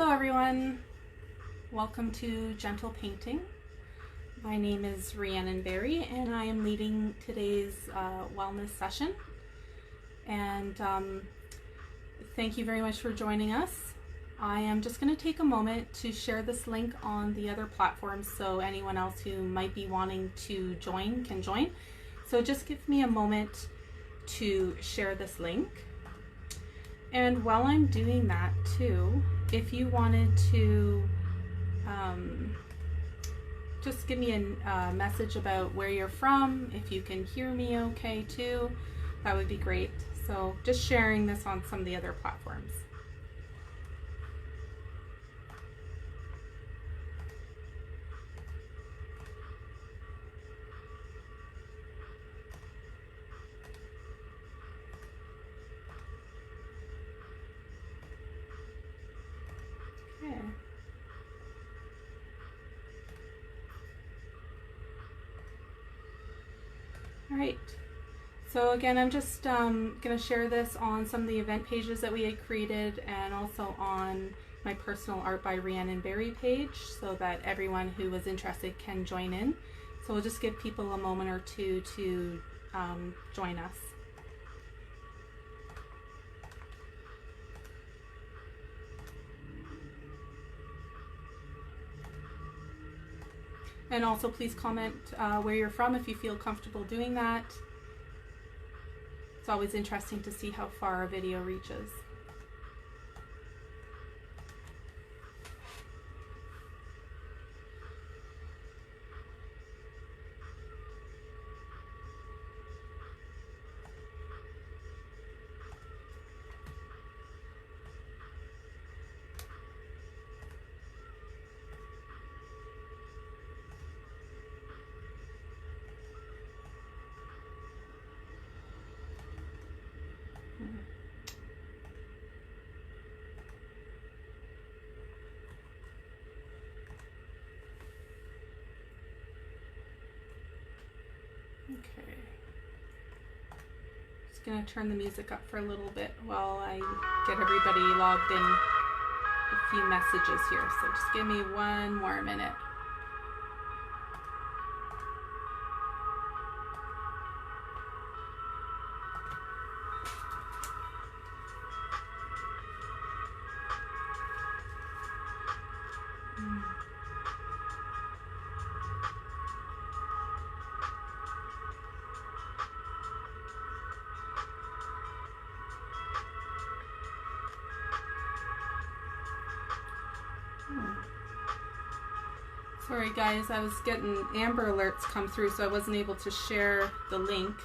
Hello everyone, welcome to Gentle Painting. My name is Rhiannon Barry and I am leading today's wellness session, and thank you very much for joining us. I am just going to take a moment to share this link on the other platforms so anyone else who might be wanting to join can join. So just give me a moment to share this link. And while I'm doing that too, if you wanted to just give me a message about where you're from, if you can hear me okay too, that would be great. So just sharing this on some of the other platforms. Okay. All right. So again, I'm just going to share this on some of the event pages that we had created, and also on my personal Art by Rhiannon Barry page, so that everyone who was interested can join in. So we'll just give people a moment or two to join us. And also please comment where you're from if you feel comfortable doing that. It's always interesting to see how far a video reaches. Okay, just gonna turn the music up for a little bit while I get everybody logged in. A few messages here, so just give me one more minute. Sorry guys, I was getting Amber alerts come through, so I wasn't able to share the link.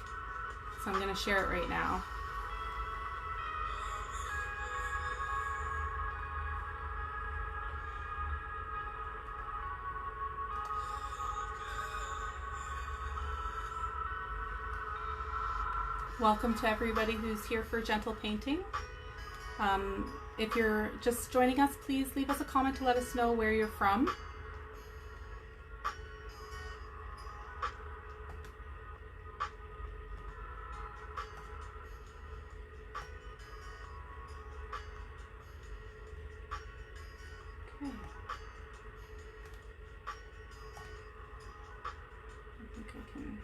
So I'm going to share it right now. Welcome to everybody who's here for Gentle Painting. If you're just joining us, please leave us a comment to let us know where you're from. Okay. I think I can.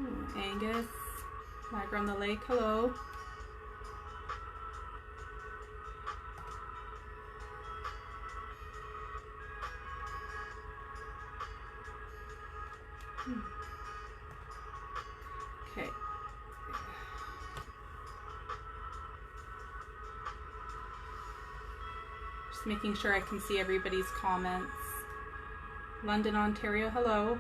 Ooh, Angus, Niagara on the Lake, hello. Okay. Just making sure I can see everybody's comments. London, Ontario, hello.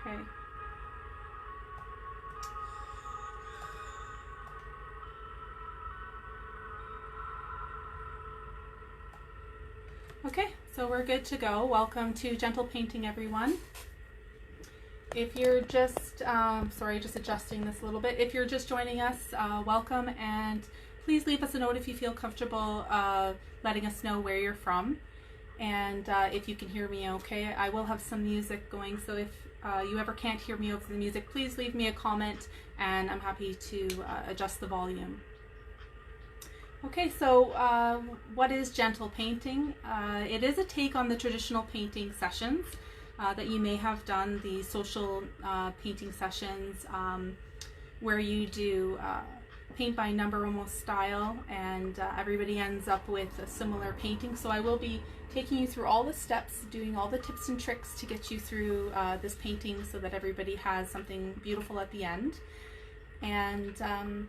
Okay. Okay, so we're good to go. Welcome to Gentle Painting, everyone. If you're just, sorry, just adjusting this a little bit. If you're just joining us, welcome, and please leave us a note if you feel comfortable letting us know where you're from, and if you can hear me okay. I will have some music going, so if you ever can't hear me over the music, please leave me a comment and I'm happy to adjust the volume. Okay, so what is gentle painting? It is a take on the traditional painting sessions that you may have done, the social painting sessions where you do paint by number almost style, and everybody ends up with a similar painting. So I will be taking you through all the steps, doing all the tips and tricks to get you through this painting so that everybody has something beautiful at the end. And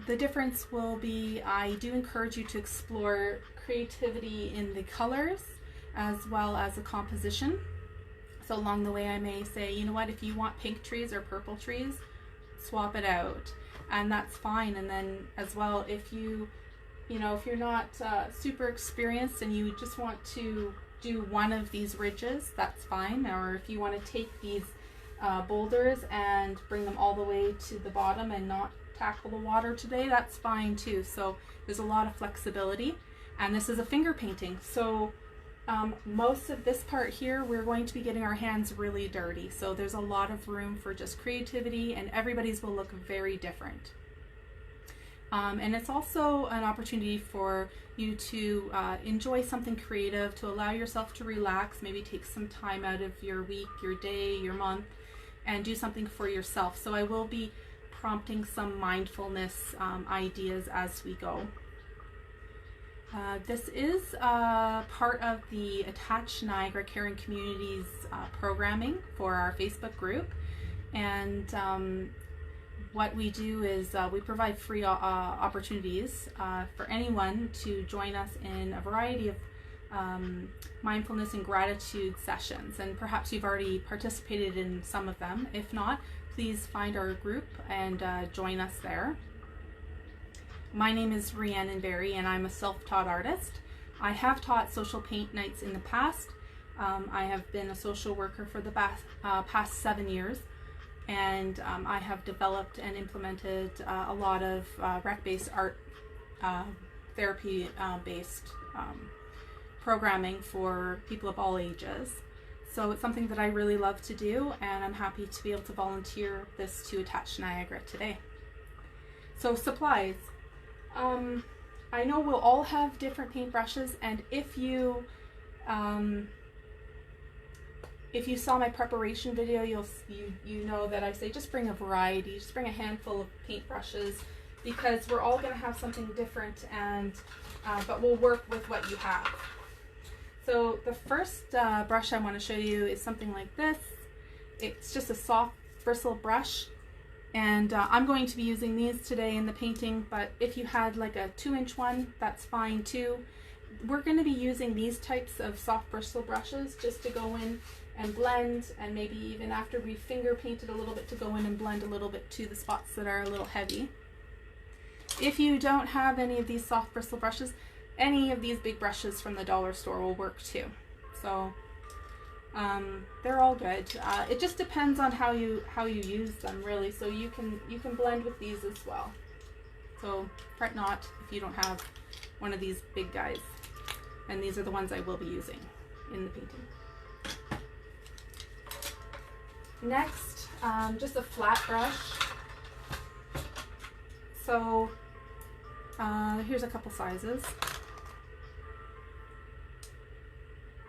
the difference will be, I do encourage you to explore creativity in the colors as well as the composition. So along the way I may say, you know what, if you want pink trees or purple trees, swap it out, and that's fine. And then as well, if you know, if you're not super experienced and you just want to do one of these ridges, that's fine. Or if you want to take these boulders and bring them all the way to the bottom and not tackle the water today, that's fine too. So there's a lot of flexibility, and this is a finger painting. So most of this part here, we're going to be getting our hands really dirty. So there's a lot of room for just creativity, and everybody's will look very different. And it's also an opportunity for you to enjoy something creative, to allow yourself to relax, maybe take some time out of your week, your day, your month, and do something for yourself. So I will be prompting some mindfulness ideas as we go. This is part of the Attach Niagara Caring Communities programming for our Facebook group, and what we do is we provide free opportunities for anyone to join us in a variety of mindfulness and gratitude sessions, and perhaps you've already participated in some of them. If not, please find our group and join us there. My name is Rhiannon Barry, and I'm a self-taught artist. I have taught social paint nights in the past. I have been a social worker for the past 7 years, and I have developed and implemented a lot of rec-based art, therapy-based programming for people of all ages. So it's something that I really love to do, and I'm happy to be able to volunteer this to Attach Niagara today. So supplies. I know we'll all have different paintbrushes, and if you saw my preparation video, you know that I say just bring a variety, just bring a handful of paintbrushes, because we're all going to have something different, and but we'll work with what you have. So the first brush I want to show you is something like this. It's just a soft bristle brush, and I'm going to be using these today in the painting, but if you had like a 2-inch one, that's fine too. We're going to be using these types of soft bristle brushes just to go in and blend, and maybe even after we finger painted a little bit, to go in and blend a little bit to the spots that are a little heavy. If you don't have any of these soft bristle brushes, any of these big brushes from the dollar store will work too. So they're all good. It just depends on how you use them, really. So you can blend with these as well. So fret not if you don't have one of these big guys. And these are the ones I will be using in the painting. Next, just a flat brush. So here's a couple sizes.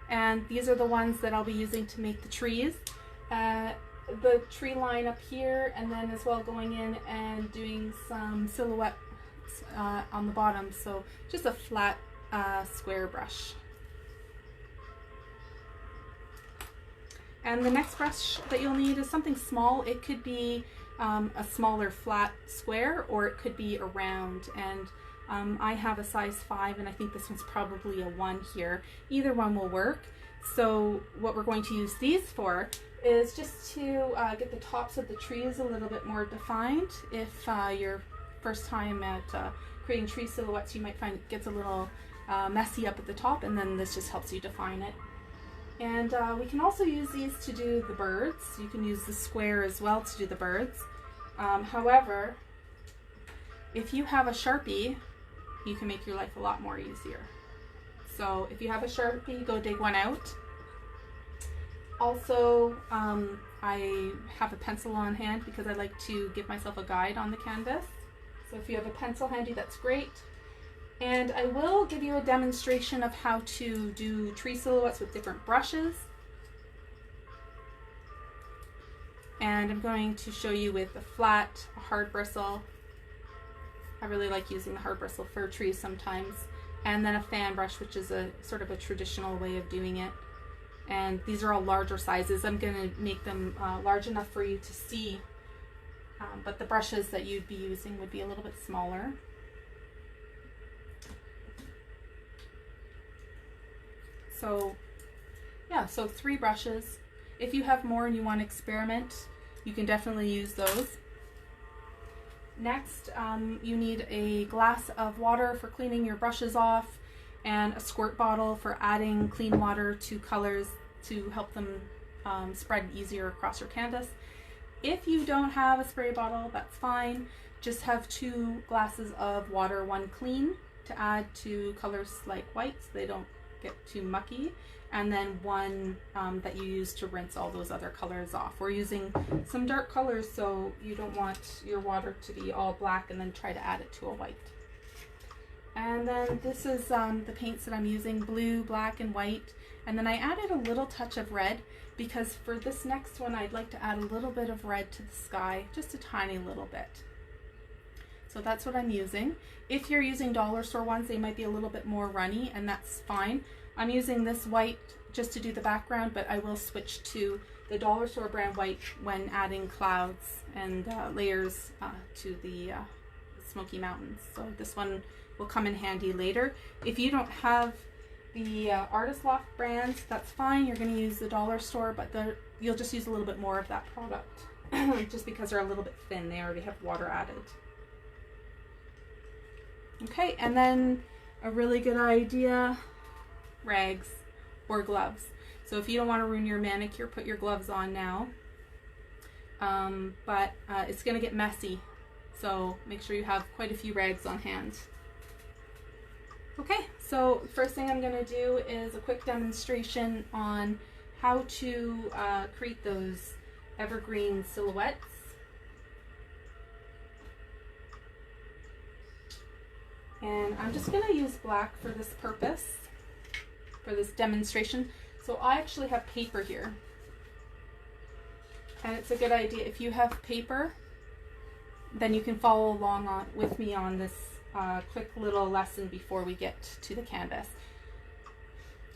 And these are the ones that I'll be using to make the trees. The tree line up here, and then as well going in and doing some silhouette on the bottom. So just a flat square brush. And the next brush that you'll need is something small. It could be a smaller flat square, or it could be a round. And I have a size 5, and I think this one's probably a 1 here. Either one will work. So what we're going to use these for is just to get the tops of the trees a little bit more defined. If your first time at creating tree silhouettes, you might find it gets a little messy up at the top, and then this just helps you define it. And we can also use these to do the birds. You can use the square as well to do the birds. However, if you have a Sharpie, you can make your life a lot more easier. So if you have a Sharpie, go dig one out. Also, I have a pencil on hand because I like to give myself a guide on the canvas. So if you have a pencil handy, that's great. And I will give you a demonstration of how to do tree silhouettes with different brushes. And I'm going to show you with a flat, a hard bristle. I really like using the hard bristle for trees sometimes. And then a fan brush, which is a sort of a traditional way of doing it. And these are all larger sizes. I'm going to make them large enough for you to see. But the brushes that you'd be using would be a little bit smaller. So yeah, so 3 brushes. If you have more and you want to experiment, you can definitely use those. Next, you need a glass of water for cleaning your brushes off, and a squirt bottle for adding clean water to colors to help them spread easier across your canvas. If you don't have a spray bottle, that's fine. Just have 2 glasses of water, 1 clean to add to colors like white so they don't get too mucky, and then 1 that you use to rinse all those other colors off. We're using some dark colors, so you don't want your water to be all black and then try to add it to a white. And then this is the paints that I'm using, blue, black, and white. And then I added a little touch of red because for this next one I'd like to add a little bit of red to the sky, just a tiny little bit. So that's what I'm using. If you're using dollar store ones, they might be a little bit more runny, and that's fine. I'm using this white just to do the background, but I will switch to the dollar store brand white when adding clouds and layers to the Smoky Mountains. So this one will come in handy later. If you don't have the Artist Loft brands, that's fine. You're going to use the dollar store, but you'll just use a little bit more of that product just because they're a little bit thin. They already have water added. Okay, and then a really good idea, rags or gloves. So if you don't want to ruin your manicure, put your gloves on now. But it's going to get messy, so make sure you have quite a few rags on hand. Okay, so first thing I'm going to do is a quick demonstration on how to create those evergreen silhouettes. And I'm just going to use black for this purpose, for this demonstration. So I actually have paper here. And it's a good idea, if you have paper, then you can follow along with me on this quick little lesson before we get to the canvas.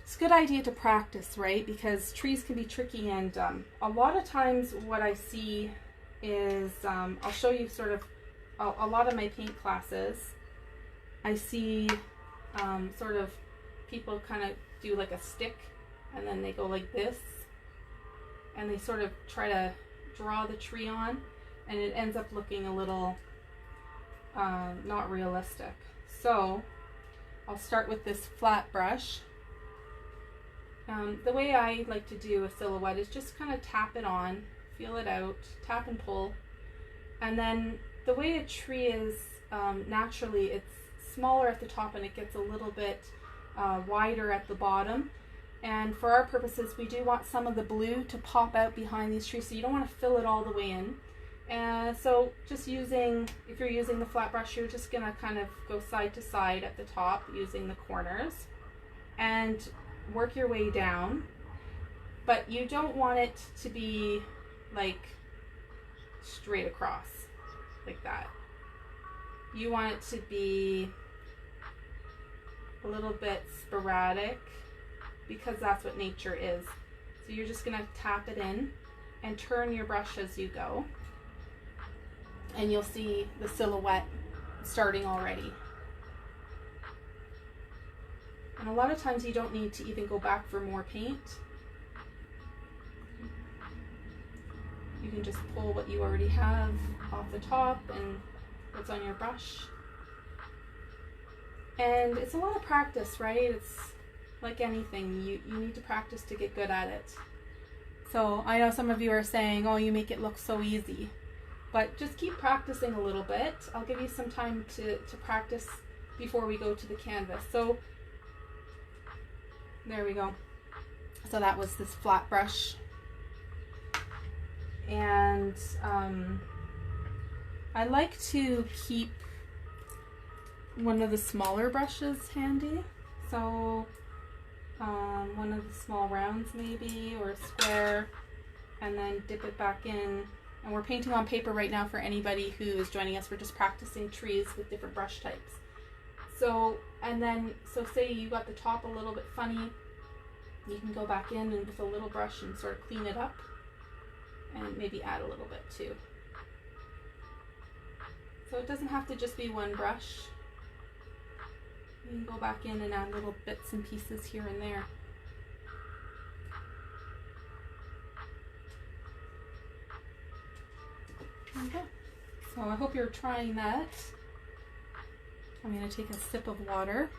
It's a good idea to practice, right? Because trees can be tricky, and a lot of times what I see is, I'll show you sort of a lot of my paint classes. I see sort of people kind of do like a stick, and then they go like this, and they sort of try to draw the tree on, and it ends up looking a little not realistic. So I'll start with this flat brush. The way I like to do a silhouette is just kind of tap it on, feel it out, tap and pull. And then the way a tree is naturally, it's smaller at the top and it gets a little bit wider at the bottom. And for our purposes, we do want some of the blue to pop out behind these trees, so you don't want to fill it all the way in. And so just using, if you're using the flat brush, you're just going to kind of go side to side at the top using the corners and work your way down. But you don't want it to be like straight across like that. You want it to be a little bit sporadic, because that's what nature is. So you're just going to tap it in and turn your brush as you go, and you'll see the silhouette starting already. And a lot of times you don't need to even go back for more paint. You can just pull what you already have off the top and what's on your brush. And it's a lot of practice, right? like anything, you need to practice to get good at it. So I know some of you are saying, oh, you make it look so easy. But just keep practicing a little bit. I'll give you some time to practice before we go to the canvas. So there we go. So that was this flat brush. And I like to keep one of the smaller brushes handy. So one of the small rounds maybe, or a square, and then dip it back in. And we're painting on paper right now for anybody who is joining us. We're just practicing trees with different brush types. So say you got the top a little bit funny, you can go back in and with a little brush and sort of clean it up and maybe add a little bit too. So it doesn't have to just be one brush. You can go back in and add little bits and pieces here and there. Okay. So I hope you're trying that. I'm going to take a sip of water.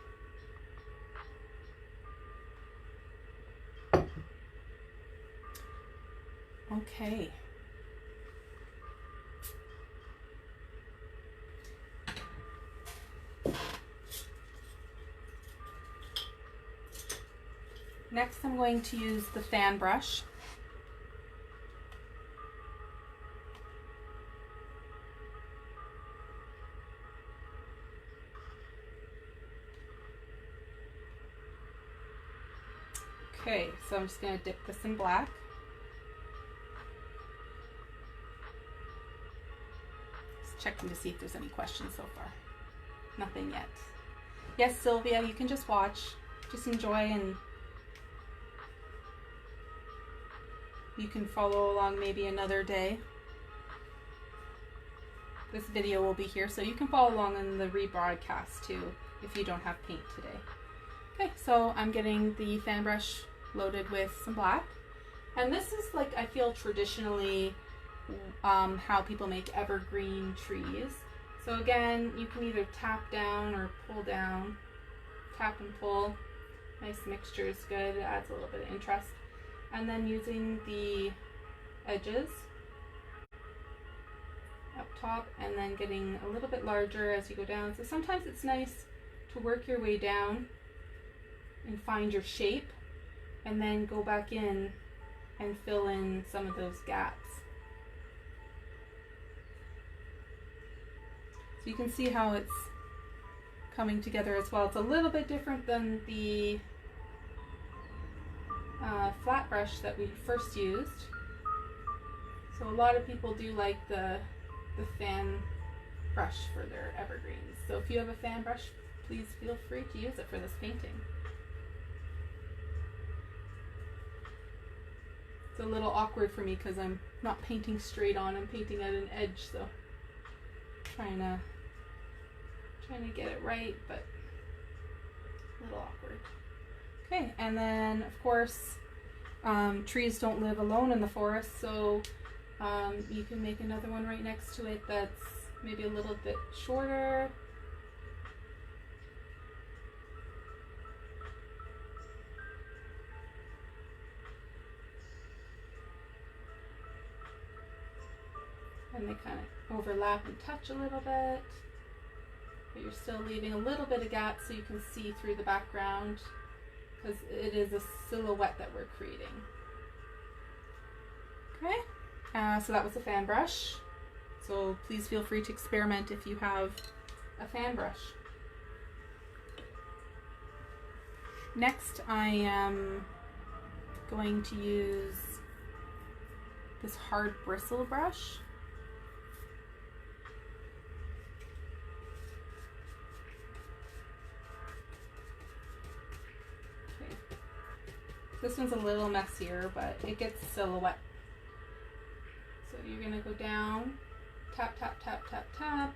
Okay. Next, I'm going to use the fan brush. Okay, so I'm just going to dip this in black. Just checking to see if there's any questions so far. Nothing yet. Yes, Sylvia, you can just watch. Just enjoy, and you can follow along maybe another day. This video will be here, so you can follow along in the rebroadcast too if you don't have paint today. Okay, so I'm getting the fan brush loaded with some black. And this is like, I feel traditionally how people make evergreen trees. So again, you can either tap down or pull down. Tap and pull. Nice mixture is good. It adds a little bit of interest. And then using the edges up top and then getting a little bit larger as you go down. So sometimes it's nice to work your way down and find your shape and then go back in and fill in some of those gaps. So you can see how it's coming together as well. It's a little bit different than the flat brush that we first used. So a lot of people do like the fan brush for their evergreens. So if you have a fan brush, please feel free to use it for this painting. It's a little awkward for me because I'm not painting straight on, I'm painting at an edge, so trying to get it right, but a little awkward. Okay, and then of course trees don't live alone in the forest, so you can make another one right next to it that's maybe a little bit shorter. And they kind of overlap and touch a little bit, but you're still leaving a little bit of gap so you can see through the background, because it is a silhouette that we're creating. Okay, so that was a fan brush. So please feel free to experiment if you have a fan brush. Next, I am going to use this hard bristle brush. This one's a little messier, but it gets silhouette. So you're going to go down, tap, tap, tap, tap, tap.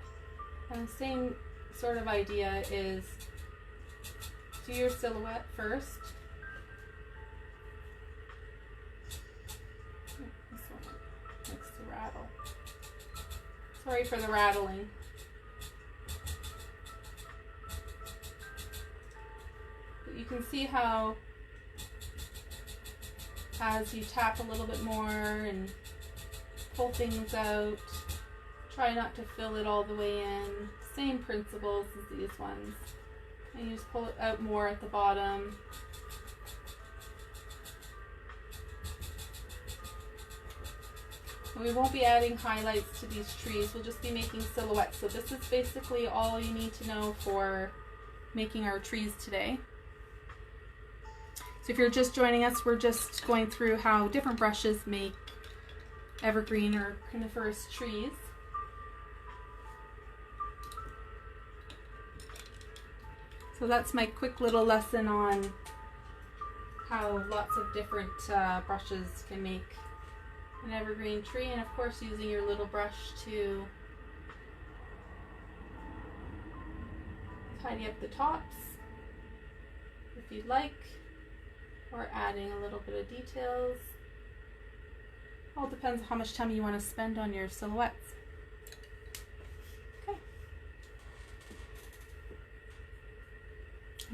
And the same sort of idea is do your silhouette first. This one likes to rattle. Sorry for the rattling. But you can see how as you tap a little bit more and pull things out, try not to fill it all the way in. Same principles as these ones. And you just pull it out more at the bottom. We won't be adding highlights to these trees, we'll just be making silhouettes. So this is basically all you need to know for making our trees today. So if you're just joining us, we're just going through how different brushes make evergreen or coniferous trees. So that's my quick little lesson on how lots of different brushes can make an evergreen tree, and of course using your little brush to tidy up the tops if you'd like, or adding a little bit of details. All depends on how much time you want to spend on your silhouettes. Okay.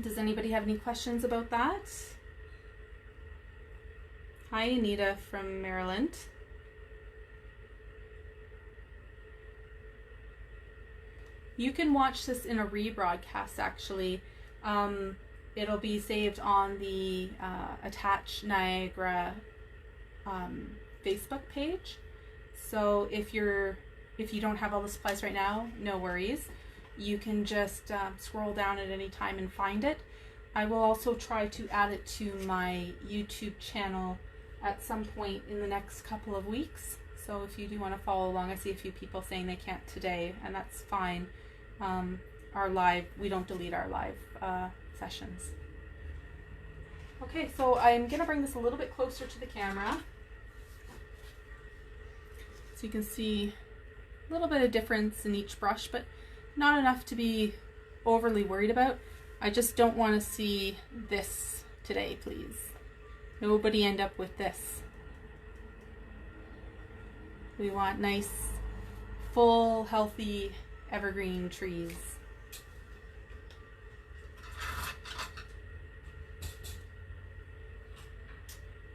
Does anybody have any questions about that? Hi, Anita from Maryland. You can watch this in a rebroadcast, actually. It'll be saved on the Attach Niagara Facebook page. So if you don't have all the supplies right now, no worries. You can just scroll down at any time and find it. I will also try to add it to my YouTube channel at some point in the next couple of weeks. So if you do want to follow along, I see a few people saying they can't today, and that's fine. Our live, we don't delete our live sessions. Okay, so I'm gonna bring this a little bit closer to the camera so you can see a little bit of difference in each brush, but not enough to be overly worried about. I just don't want to see this today, please. Nobody end up with this. We want nice, full, healthy, evergreen trees.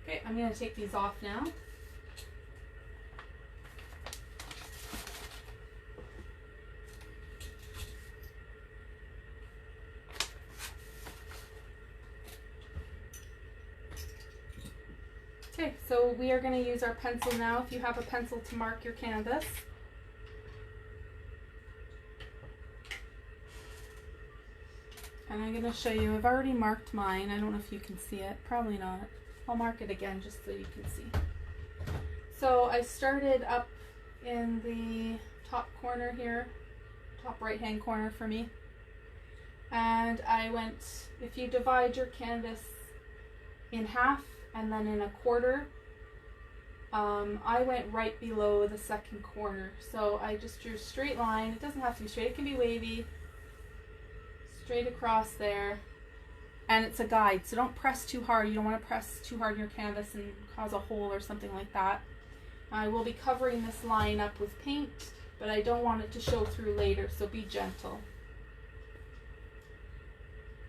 Okay, I'm going to take these off now. Okay, so we are going to use our pencil now. If you have a pencil to mark your canvas. And I'm going to show you, I've already marked mine. I don't know if you can see it, probably not. I'll mark it again just so you can see. So I started up in the top corner here, top right hand corner for me. And I went, if you divide your canvas in half and then in a quarter, I went right below the second corner. So I just drew a straight line. It doesn't have to be straight, it can be wavy. Straight across there. And it's a guide, so don't press too hard. You don't want to press too hard in your canvas and cause a hole or something like that. I will be covering this line up with paint, but I don't want it to show through later, so be gentle.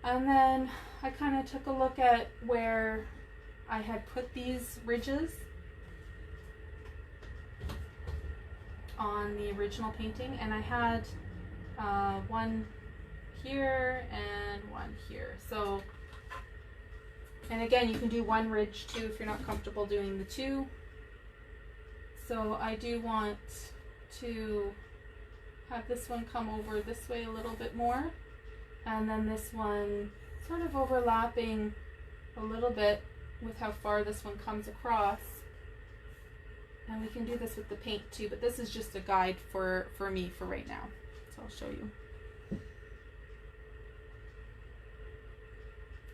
And then I kind of took a look at where I had put these ridges on the original painting, and I had one here and one here. So, and again, you can do one ridge too if you're not comfortable doing the two. So I do want to have this one come over this way a little bit more, and then this one sort of overlapping a little bit with how far this one comes across. And we can do this with the paint too, but this is just a guide for me for right now. So I'll show you.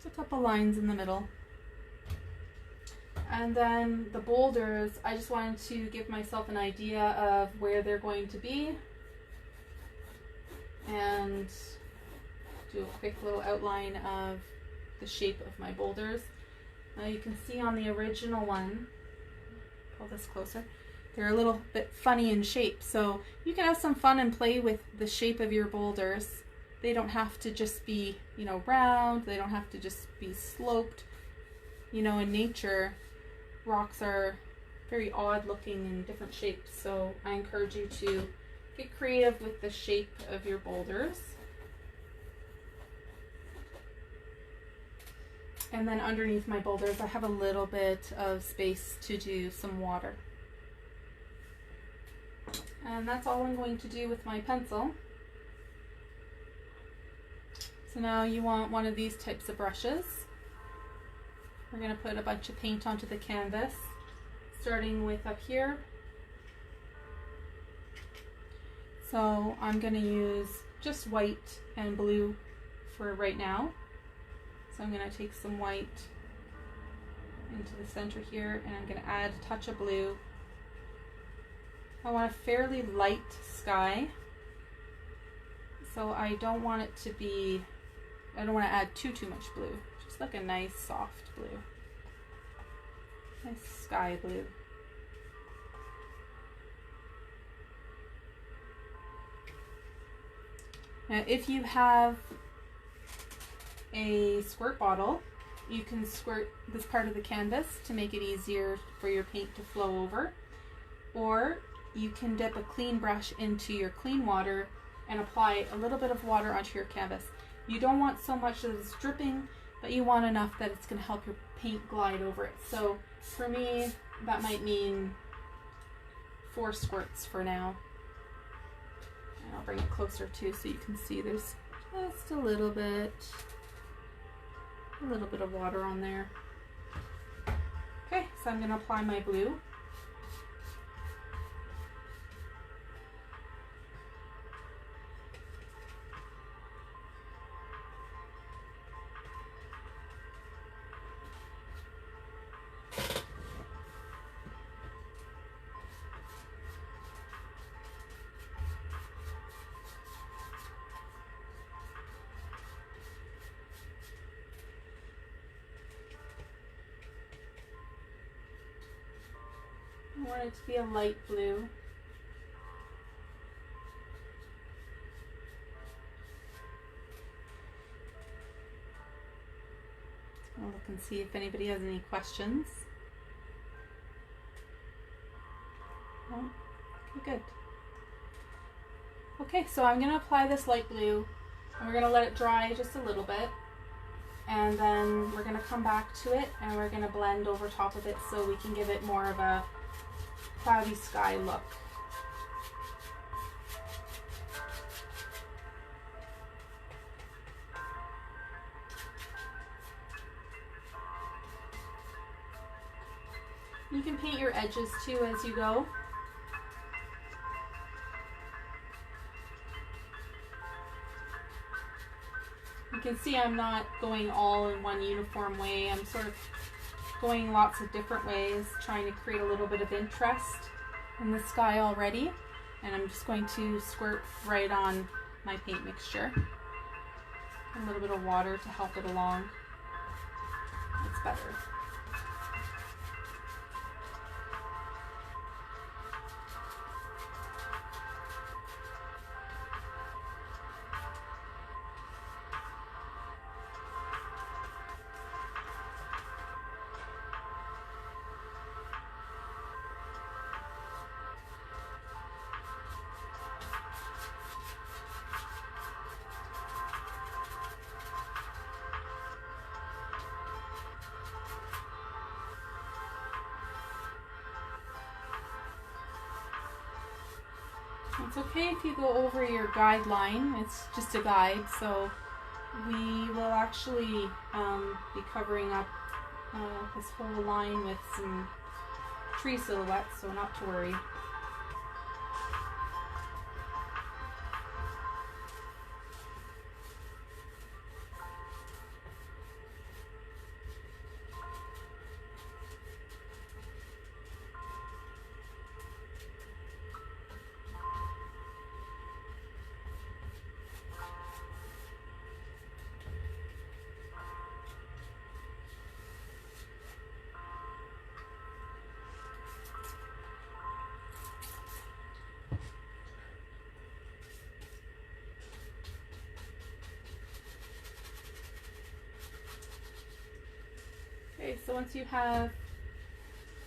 A couple lines in the middle. And then the boulders, I just wanted to give myself an idea of where they're going to be and do a quick little outline of the shape of my boulders. Now you can see on the original one, pull this closer, they're a little bit funny in shape, so you can have some fun and play with the shape of your boulders. They don't have to just be, you know, round. They don't have to just be sloped. You know, in nature, rocks are very odd looking in different shapes. So I encourage you to get creative with the shape of your boulders. And then underneath my boulders, I have a little bit of space to do some water. And that's all I'm going to do with my pencil. So now you want one of these types of brushes. We're going to put a bunch of paint onto the canvas, starting with up here. So I'm going to use just white and blue for right now. So I'm going to take some white into the center here, and I'm going to add a touch of blue. I want a fairly light sky, so I don't want it to be, I don't want to add too much blue. Just like a nice soft blue. Nice sky blue. Now if you have a squirt bottle, you can squirt this part of the canvas to make it easier for your paint to flow over, or you can dip a clean brush into your clean water and apply a little bit of water onto your canvas. You don't want so much that it's dripping, but you want enough that it's going to help your paint glide over it. So for me, that might mean 4 squirts for now. And I'll bring it closer too so you can see there's just a little bit of water on there. Okay, so I'm going to apply my blue. I want it to be a light blue. I'll look and see if anybody has any questions. No? Okay, good. Okay, so I'm going to apply this light blue, and we're going to let it dry just a little bit. And then we're going to come back to it, and we're going to blend over top of it so we can give it more of a cloudy sky look. You can paint your edges too as you go. You can see I'm not going all in one uniform way. I'm sort of going lots of different ways, trying to create a little bit of interest in the sky already. And I'm just going to squirt right on my paint mixture. A little bit of water to help it along. It's better. It's okay if you go over your guideline. It's just a guide, so we will actually be covering up this whole line with some tree silhouettes, so not to worry. so once you have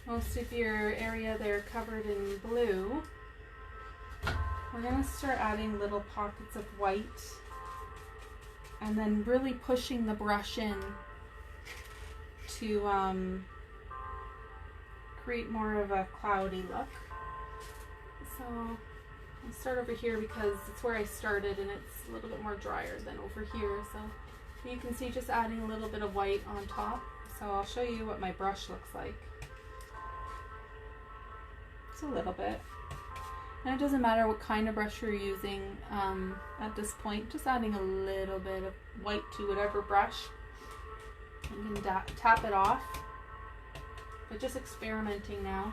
most of your area there covered in blue, we're going to start adding little pockets of white and then really pushing the brush in to create more of a cloudy look. So I'll start over here because it's where I started and it's a little bit more drier than over here. So you can see just adding a little bit of white on top. So I'll show you what my brush looks like. Just a little bit. And it doesn't matter what kind of brush you're using at this point, just adding a little bit of white to whatever brush. You can tap it off, but just experimenting now.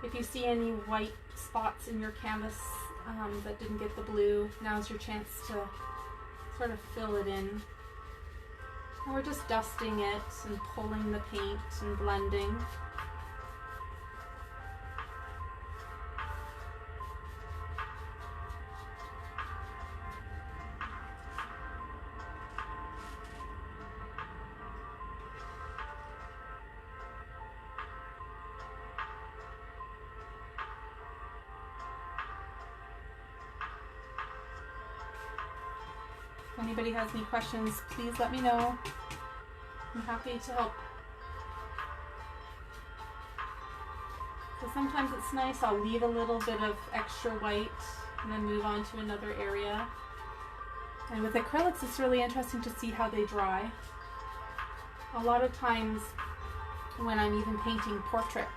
If you see any white spots in your canvas that didn't get the blue, now's your chance to sort of fill it in. And we're just dusting it and pulling the paint and blending. If anybody has any questions, please let me know. I'm happy to help. So sometimes it's nice, I'll leave a little bit of extra white and then move on to another area. And with acrylics, it's really interesting to see how they dry. A lot of times when I'm even painting portraits,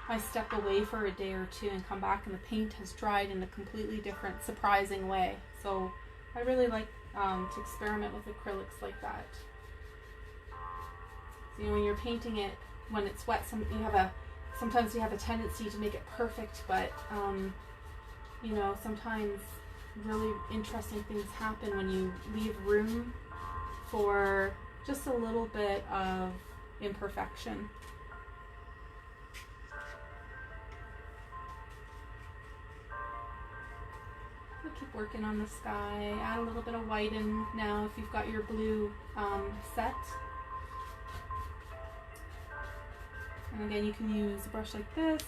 I step away for a day or two and come back and the paint has dried in a completely different, surprising way. So I really like to experiment with acrylics like that. So, when you're painting it when it's wet, sometimes you have a tendency to make it perfect, but sometimes really interesting things happen when you leave room for just a little bit of imperfection. Keep working on the sky. Add a little bit of white in now if you've got your blue set. And again, you can use a brush like this.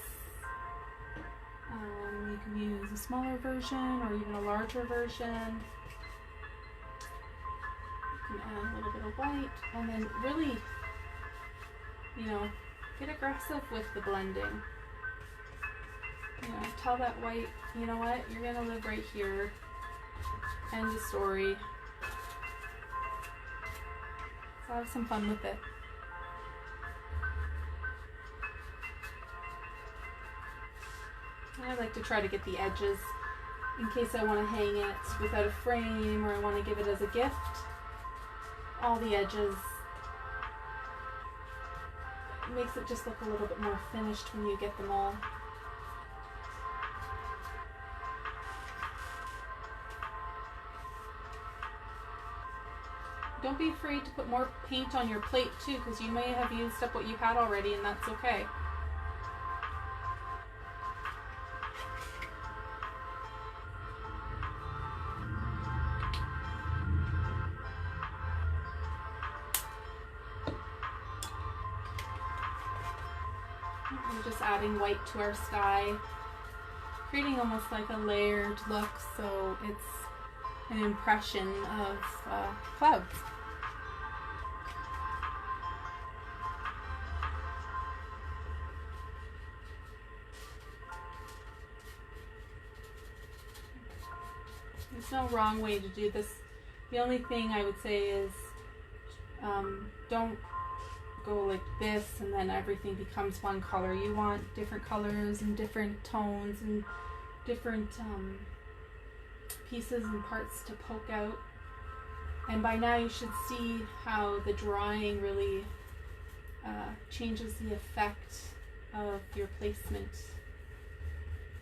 You can use a smaller version or even a larger version. You can add a little bit of white and then really, get aggressive with the blending. Tell that white, you know what, you're going to live right here. End of story. So have some fun with it. And I like to try to get the edges in case I want to hang it without a frame or I want to give it as a gift. All the edges. It makes it just look a little bit more finished when you get them all. Don't be afraid to put more paint on your plate too, because you may have used up what you had already, and that's okay. I'm just adding white to our sky, creating almost like a layered look, so it's an impression of clouds. There's no wrong way to do this. The only thing I would say is don't go like this and then everything becomes one color. You want different colors and different tones and different pieces and parts to poke out. And by now you should see how the drying really changes the effect of your placement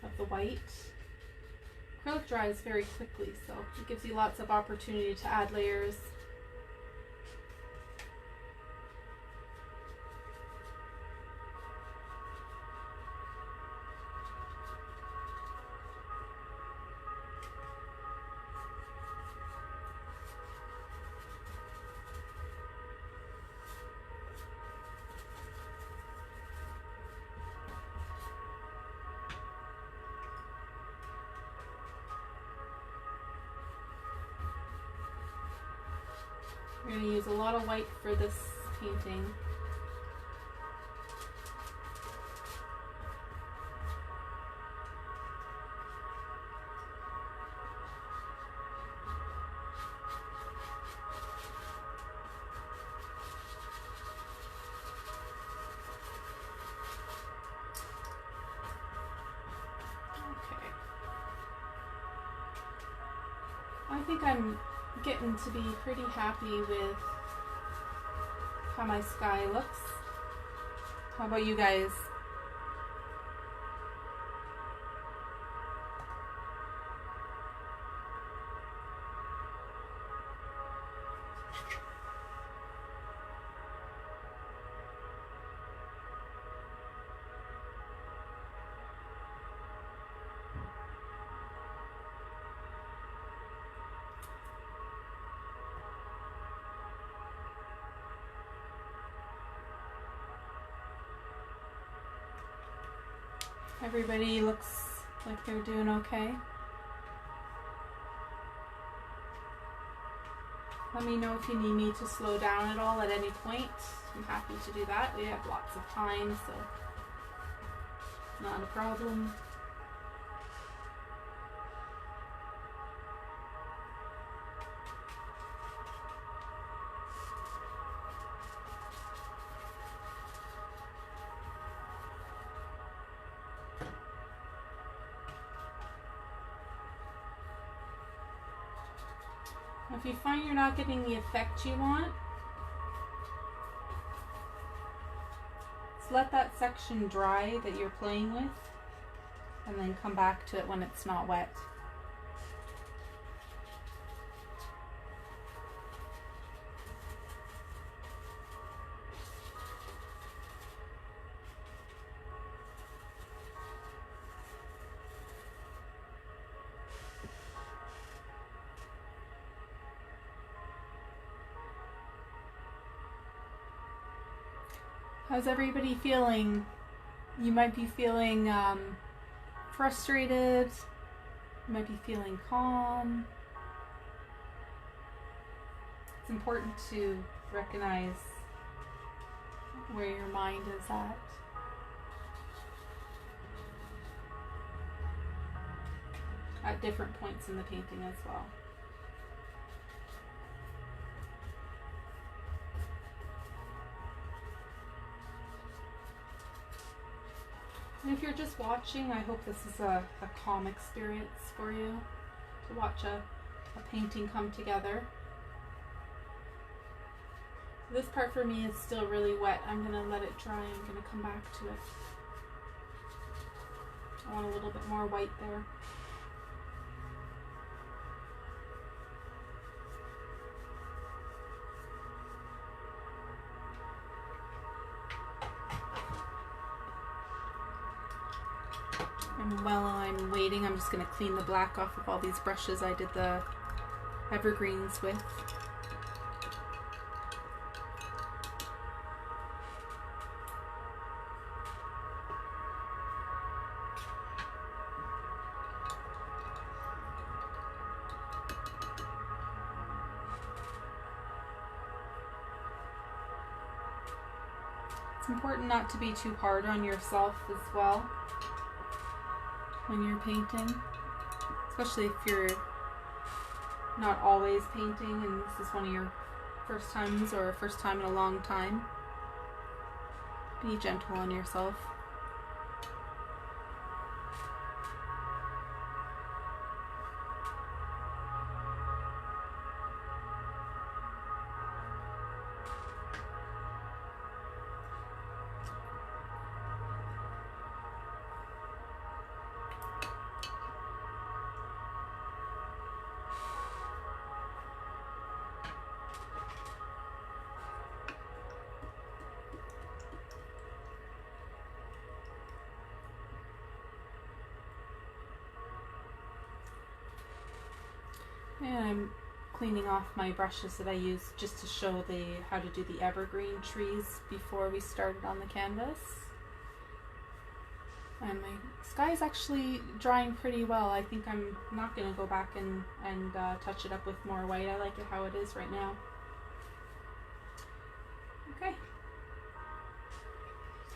of the white. Acrylic dries very quickly, so it gives you lots of opportunity to add layers. We're going to use a lot of white for this painting. I think I'm getting to be pretty happy with how my sky looks. How about you guys? Everybody looks like they're doing okay. Let me know if you need me to slow down at all at any point. I'm happy to do that. We have lots of time, so not a problem. If you find you're not getting the effect you want, just let that section dry that you're playing with, and then come back to it when it's not wet. How's everybody feeling? You might be feeling frustrated. You might be feeling calm. It's important to recognize where your mind is at different points in the painting as well. And if you're just watching, I hope this is a calm experience for you to watch a painting come together. This part for me is still really wet. I'm going to let it dry. I'm going to come back to it. I want a little bit more white there. And while I'm waiting, I'm just going to clean the black off of all these brushes I did the evergreens with. It's important not to be too hard on yourself as well when you're painting, especially if you're not always painting and this is one of your first times or first time in a long time. Be gentle on yourself. And I'm cleaning off my brushes that I used just to show how to do the evergreen trees before we started on the canvas. And my sky is actually drying pretty well. I think I'm not going to go back and touch it up with more white. I like it how it is right now.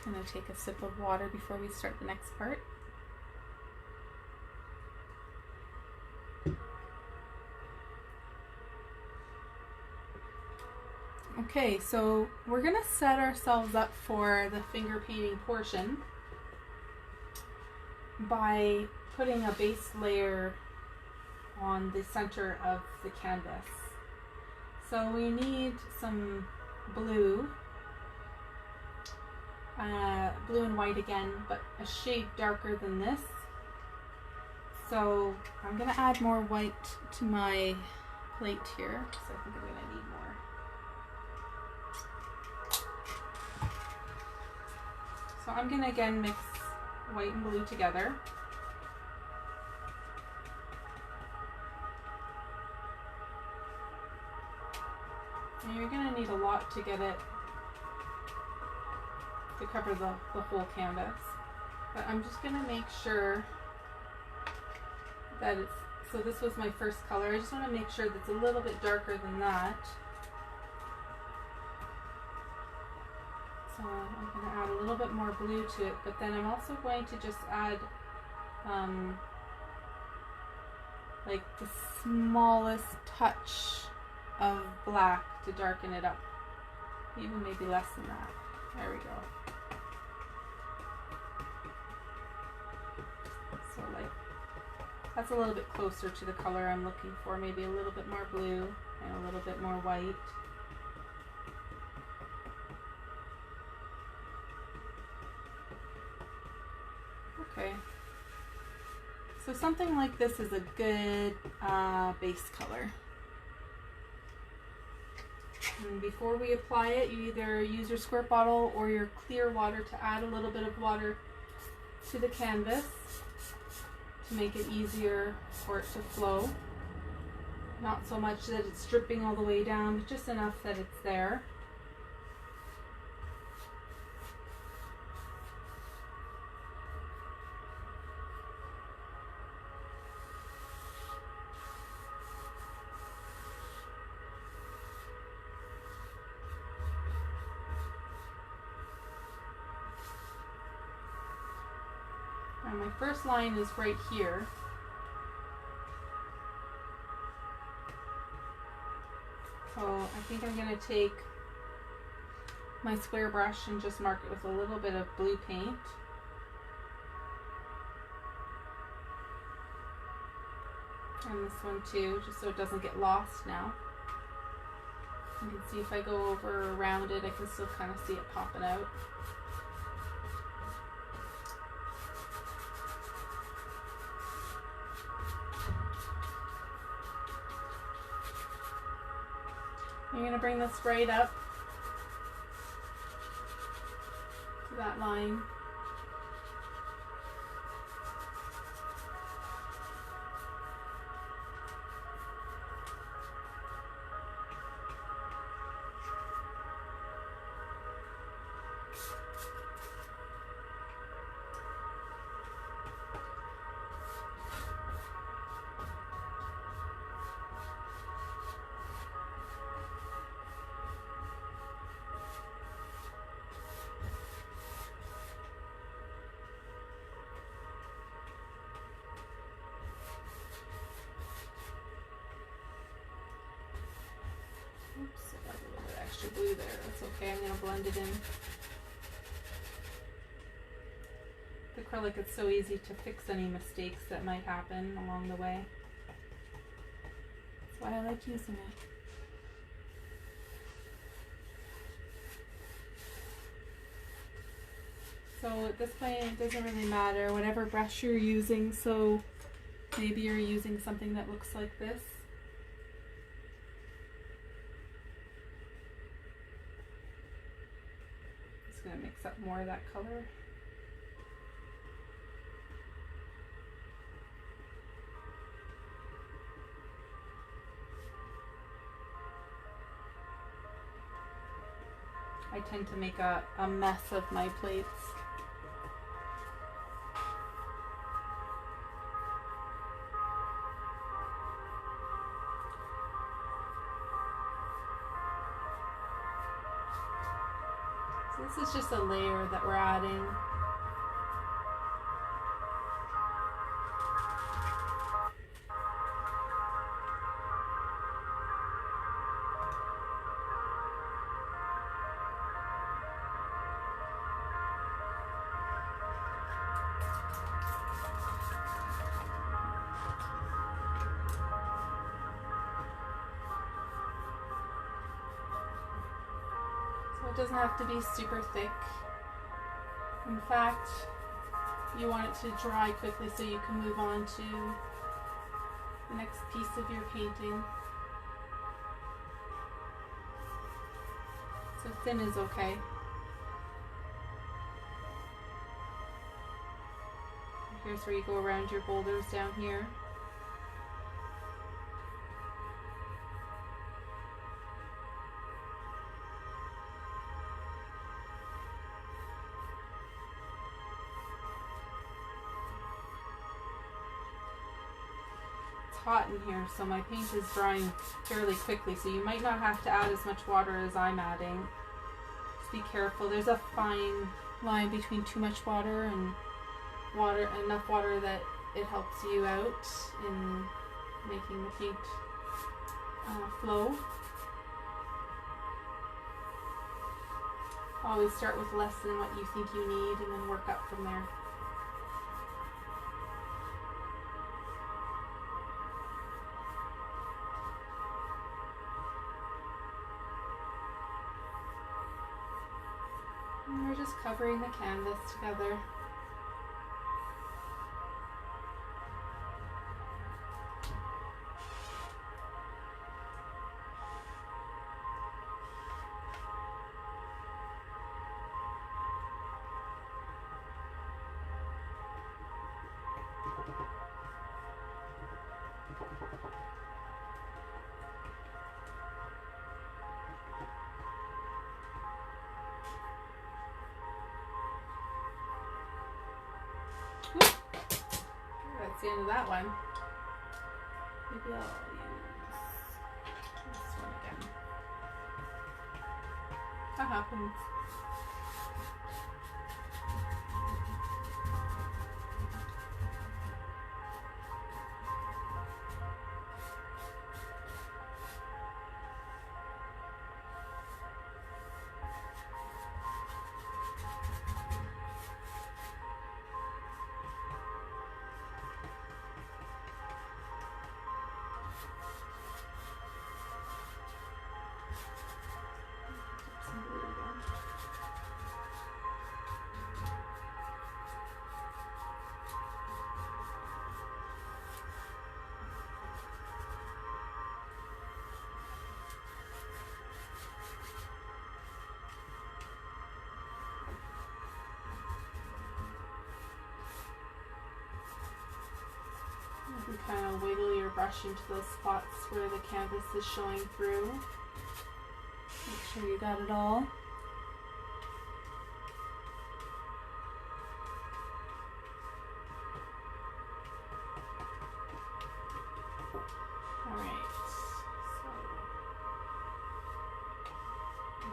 I'm going to take a sip of water before we start the next part. Okay, so we're going to set ourselves up for the finger painting portion by putting a base layer on the center of the canvas. So we need some blue, blue and white again, but a shade darker than this. So I'm going to add more white to my plate here, because I think I'm going to need more. So I'm going to again mix white and blue together. And you're going to need a lot to get it to cover the whole canvas. But I'm just going to make sure that it's, so this was my first color. I just want to make sure that it's a little bit darker than that. So I'm going to add a little bit more blue to it, but then I'm also going to just add like the smallest touch of black to darken it up. Even maybe less than that. There we go. So like, that's a little bit closer to the color I'm looking for. Maybe a little bit more blue and a little bit more white. Okay, so something like this is a good base color. And before we apply it, you either use your squirt bottle or your clear water to add a little bit of water to the canvas to make it easier for it to flow. Not so much that it's dripping all the way down, but just enough that it's there. And my first line is right here. So I think I'm going to take my square brush and just mark it with a little bit of blue paint. And this one too, just so it doesn't get lost now. You can see if I go over or around it, I can still kind of see it popping out. You're going to bring this right up to that line. Oops, I got a little bit extra blue there. That's okay, I'm going to blend it in. With acrylic, it's so easy to fix any mistakes that might happen along the way. That's why I like using it. So at this point, it doesn't really matter whatever brush you're using. So maybe you're using something that looks like this. Just going to mix up more of that color. I tend to make a mess of my plates. This is just a layer that we're adding. It doesn't have to be super thick. In fact, you want it to dry quickly so you can move on to the next piece of your painting. So thin is okay. Here's where you go around your boulders down here. Hot in here, so my paint is drying fairly quickly, so you might not have to add as much water as I'm adding. Just be careful. There's a fine line between too much water and enough water that it helps you out in making the paint flow. Always start with less than what you think you need and then work up from there. And we're just covering the canvas together. That's the end of that one. Maybe I'll use this one again. That happens. You can kind of wiggle your brush into those spots where the canvas is showing through. Make sure you got it all. All right, so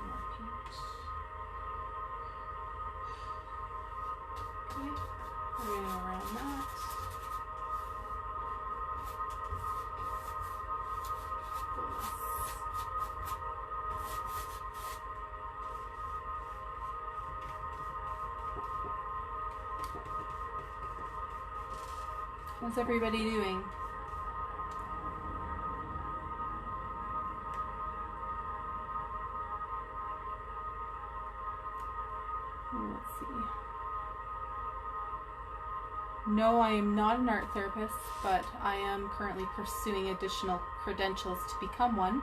more paint. Okay, we're going to go around that. How's everybody doing? Let's see. No, I am not an art therapist, but I am currently pursuing additional credentials to become one.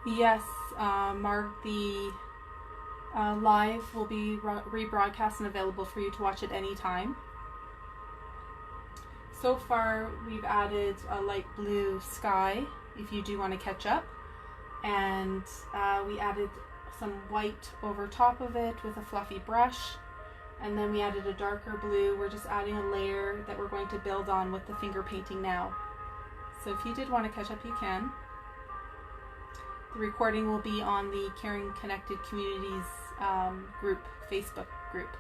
Yes, Mark, the live will be rebroadcast and available for you to watch at any time. So far, we've added a light blue sky if you do want to catch up. and we added some white over top of it with a fluffy brush, and then we added a darker blue. We're just adding a layer that we're going to build on with the finger painting now. So if you did want to catch up, you can. The recording will be on the Caring Connected Communities group, Facebook group.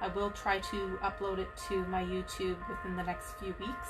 I will try to upload it to my YouTube within the next few weeks.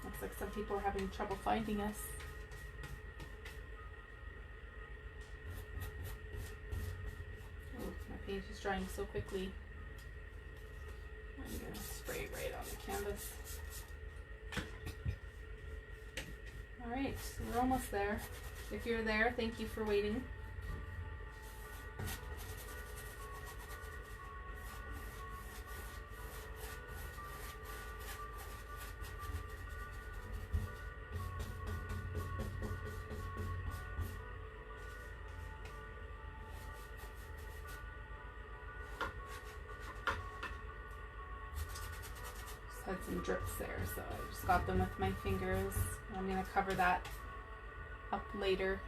Looks like some people are having trouble finding us. Oh, my paint is drying so quickly. I'm going to spray right on the canvas. Alright, so we're almost there. If you're there, thank you for waiting. Had some drips there, so I just got them with my fingers. I'm going to cover that up later.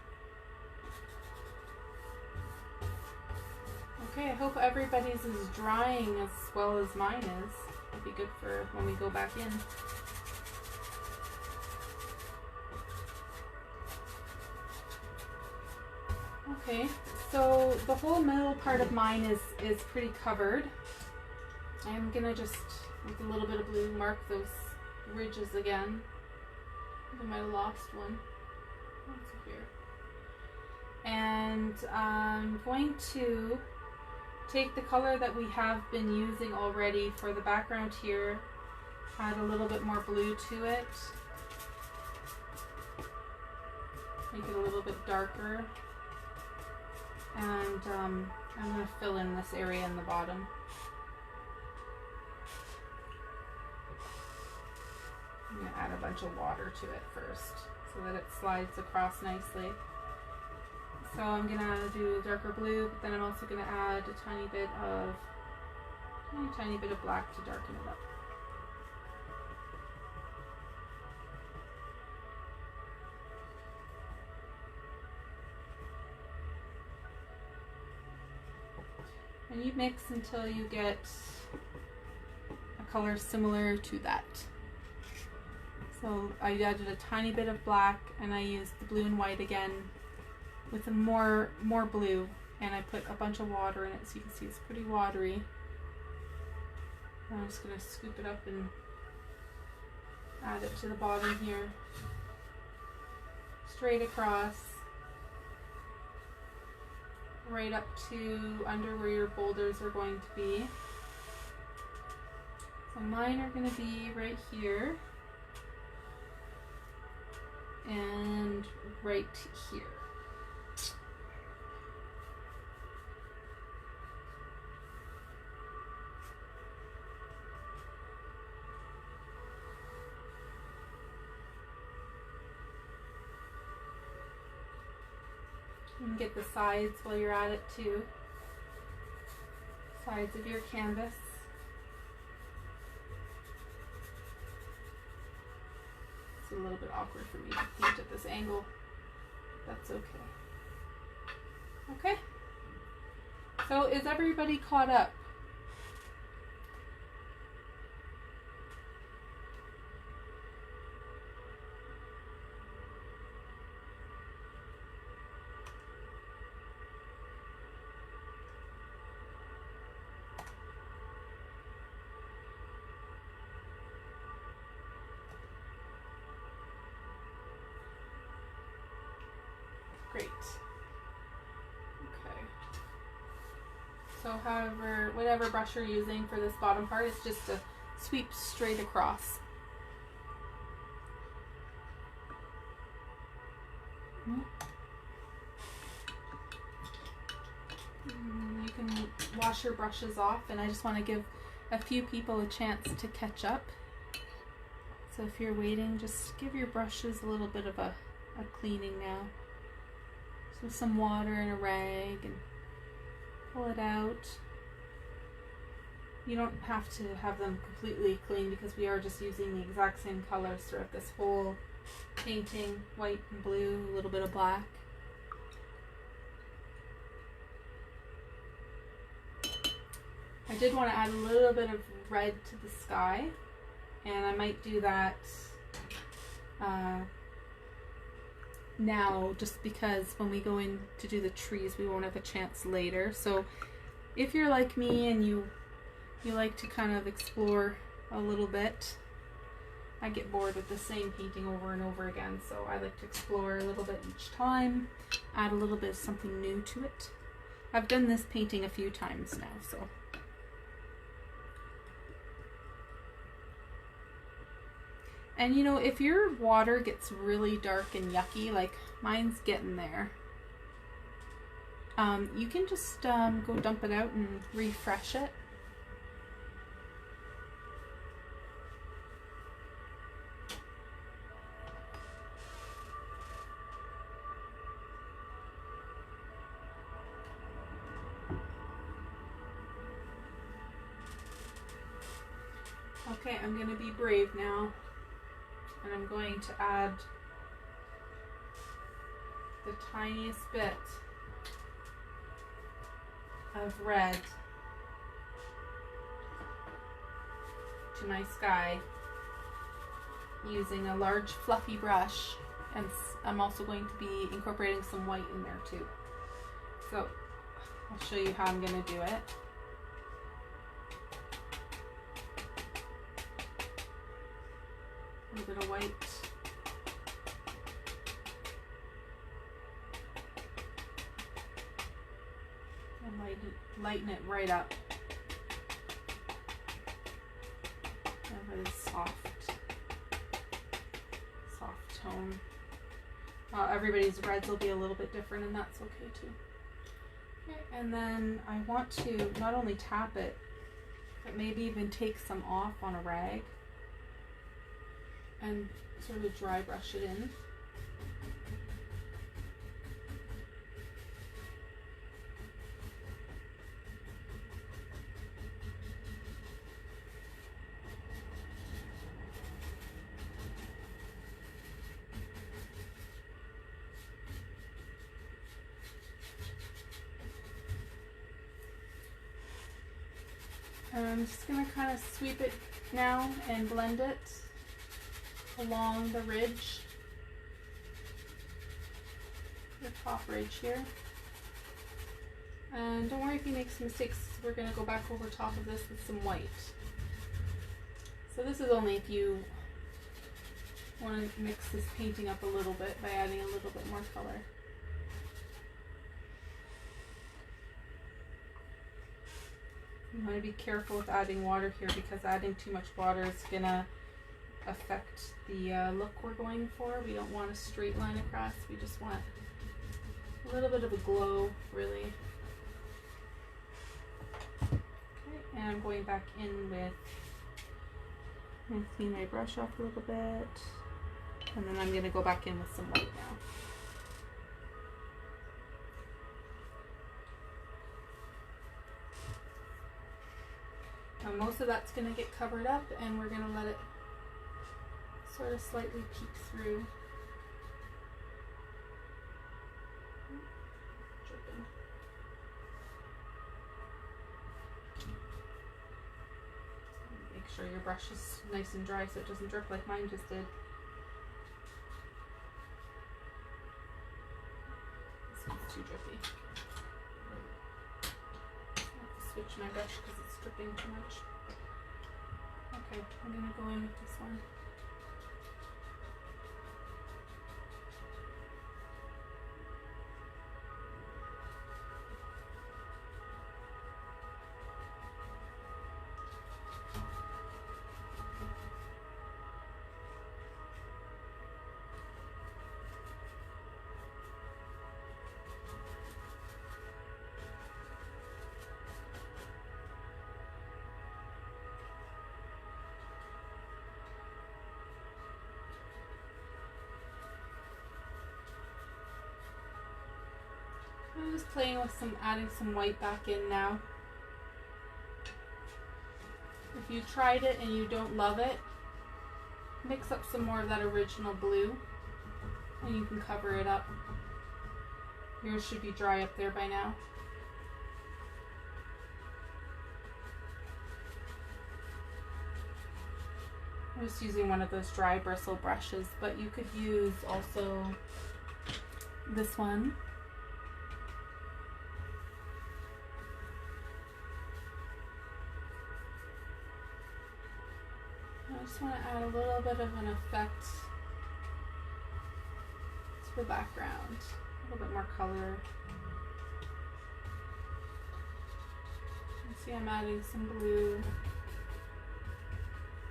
Okay, I hope everybody's is drying as well as mine is. It'll be good for when we go back in. Okay, so the whole middle part of mine is pretty covered. I'm going to just, with a little bit of blue, mark those ridges again. I might have lost one. What's here? And I'm going to take the color that we have been using already for the background here, add a little bit more blue to it, make it a little bit darker, and I'm going to fill in this area in the bottom. I'm going to add a bunch of water to it first so that it slides across nicely. So I'm going to do a darker blue, but then I'm also going to add a tiny bit of black to darken it up. And you mix until you get a color similar to that. So I added a tiny bit of black, and I used the blue and white again with a more blue, and I put a bunch of water in it, so you can see it's pretty watery. I'm just going to scoop it up and add it to the bottom here, straight across, right up to under where your boulders are going to be. So mine are going to be right here and right here. You can get the sides while you're at it too. Sides of your canvas. It's a little bit awkward for me to paint at this angle. That's okay. Okay. So is everybody caught up? Great. Okay. So whatever brush you're using for this bottom part, it's just to sweep straight across. You can wash your brushes off, and I just want to give a few people a chance to catch up. So if you're waiting, just give your brushes a little bit of a cleaning now. So some water and a rag, and pull it out. You don't have to have them completely clean because we are just using the exact same colors throughout this whole painting. White and blue, a little bit of black. I did want to add a little bit of red to the sky, and I might do that now, just because when we go in to do the trees we won't have a chance later. So if you're like me and you like to kind of explore a little bit, I get bored with the same painting over and over again, so I like to explore a little bit each time, add a little bit of something new to it. I've done this painting a few times now, so. And you know, if your water gets really dark and yucky, like mine's getting there, you can just go dump it out and refresh it. Okay, I'm going to be brave now. And I'm going to add the tiniest bit of red to my sky using a large fluffy brush, and I'm also going to be incorporating some white in there too. So I'll show you how I'm going to do it. A little bit of white. And lighten it right up. A really soft tone. Everybody's reds will be a little bit different, and that's okay too. Okay, and then I want to not only tap it, but maybe even take some off on a rag and sort of dry brush it in. And I'm just going to kind of sweep it now and blend it along the ridge, the top ridge here. And don't worry if you make some mistakes, we're going to go back over top of this with some white. So this is only if you want to mix this painting up a little bit by adding a little bit more color. You want to be careful with adding water here, because adding too much water is going to affect the look we're going for. We don't want a straight line across, we just want a little bit of a glow, really. Okay, and I'm going back in with, I'm going to clean my brush off a little bit, and then I'm going to go back in with some white now. Now most of that's going to get covered up, and we're going to let it sort of slightly peek through. Dripping. Make sure your brush is nice and dry so it doesn't drip like mine just did. This one's too drippy. I have to switch my brush because it's dripping too much. Okay, I'm going to go in with this one. just playing with adding some white back in now. If you tried it and you don't love it, mix up some more of that original blue and you can cover it up. Yours should be dry up there by now. I'm just using one of those dry bristle brushes, but you could use also this one. I just want to add a little bit of an effect to the background, a little bit more color. You see I'm adding some blue,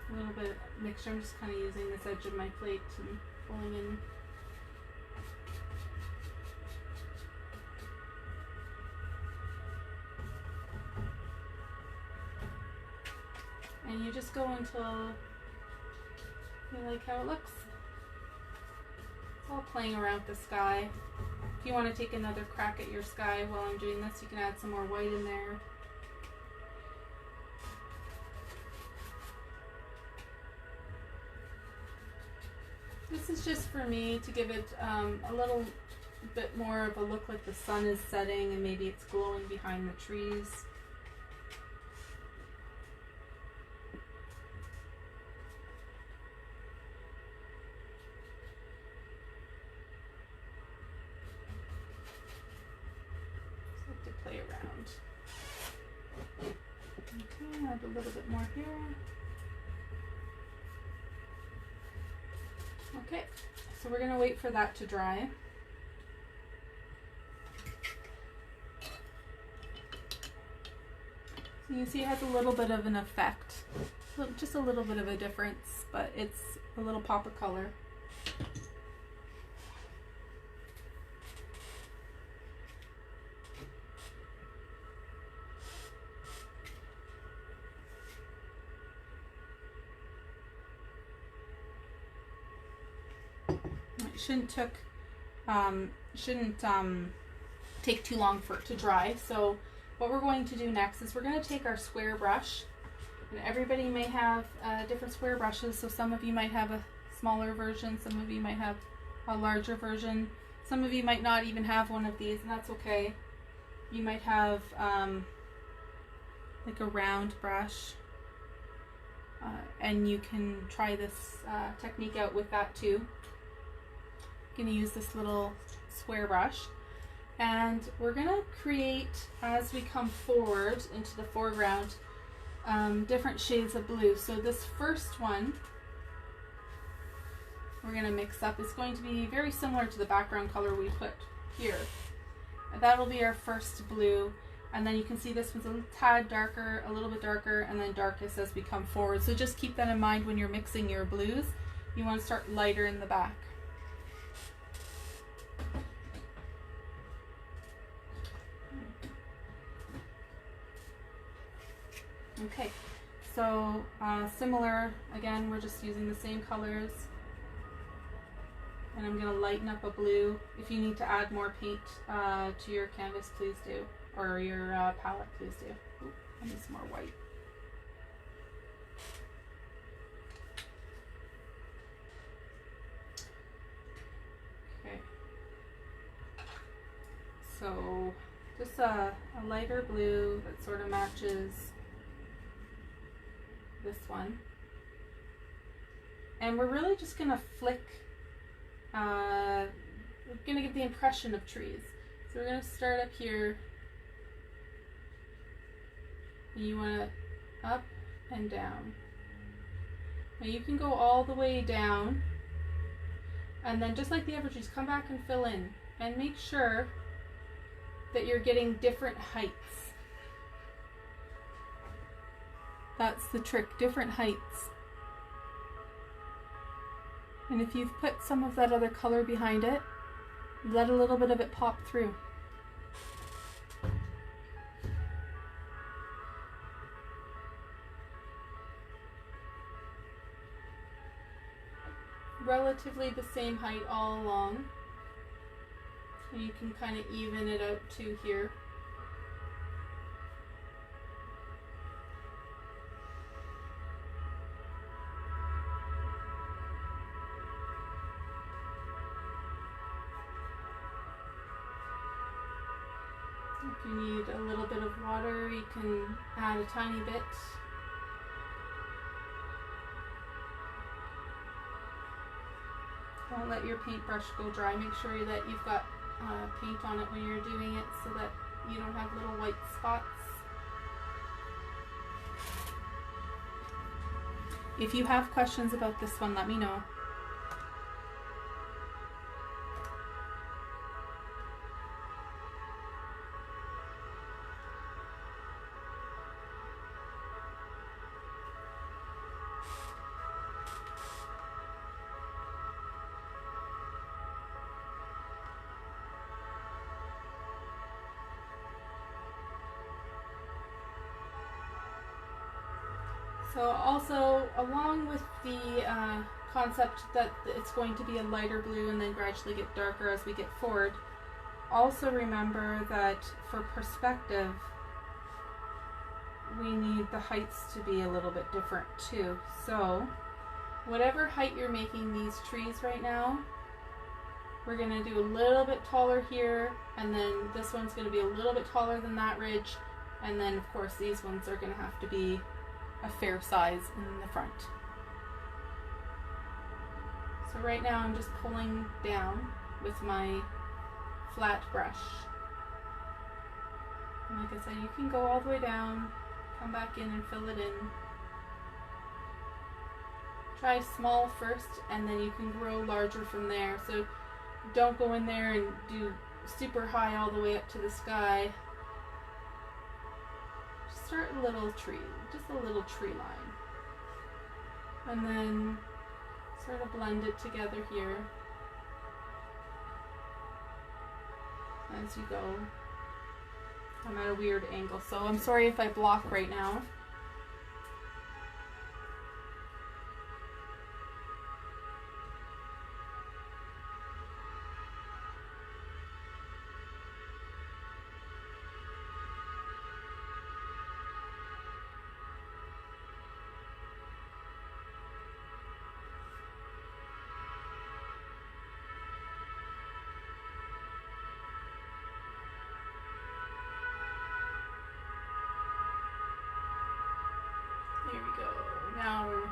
a little bit of mixture. I'm just kind of using this edge of my plate and pulling in. And you just go until you like how it looks. It's all playing around the sky. If you want to take another crack at your sky while I'm doing this, you can add some more white in there. This is just for me to give it a little bit more of a look like the sun is setting and maybe it's glowing behind the trees. Just like to play around. Okay, add a little bit more here. Okay, so we're going to wait for that to dry. So you see it has a little bit of an effect, just a little bit of a difference, but it's a little pop of color. Shouldn't take too long for it to dry. So what we're going to do next is we're going to take our square brush, and everybody may have different square brushes. So some of you might have a smaller version, some of you might have a larger version, some of you might not even have one of these, and that's okay. You might have like a round brush, and you can try this technique out with that too. Going to use this little square brush, and we're going to create, as we come forward into the foreground, different shades of blue. So this first one we're going to mix up. It's going to be very similar to the background color we put here. That'll be our first blue, and then you can see this one's a tad darker, a little bit darker, and then darkest as we come forward. So just keep that in mind when you're mixing your blues. You want to start lighter in the back. Okay, so similar, again, we're just using the same colors, and I'm going to lighten up a blue. If you need to add more paint to your canvas, please do, or your palette, please do. Ooh, I need some more white. Okay, so just a lighter blue that sort of matches this one, and we're really just gonna flick, we're gonna give the impression of trees. So we're gonna start up here, and you want to up and down. Now you can go all the way down, and then just like the other trees, come back and fill in, and make sure that you're getting different heights. That's the trick, different heights. And if you've put some of that other color behind it, let a little bit of it pop through. Relatively the same height all along. And you can kind of even it out too here. If you need a little bit of water, you can add a tiny bit. Don't let your paintbrush go dry. Make sure that you've got paint on it when you're doing it so that you don't have little white spots. If you have questions about this one, let me know. So also, along with the concept that it's going to be a lighter blue and then gradually get darker as we get forward, also remember that for perspective, we need the heights to be a little bit different too. So whatever height you're making these trees right now, we're going to do a little bit taller here, and then this one's going to be a little bit taller than that ridge, and then of course these ones are going to have to be a fair size in the front. So right now I'm just pulling down with my flat brush. And like I said, you can go all the way down, come back in and fill it in. Try small first and then you can grow larger from there. So don't go in there and do super high all the way up to the sky. Start a little tree, just a little tree line. And then sort of blend it together here as you go. I'm at a weird angle, so I'm sorry if I block right now. Here we go. Now we're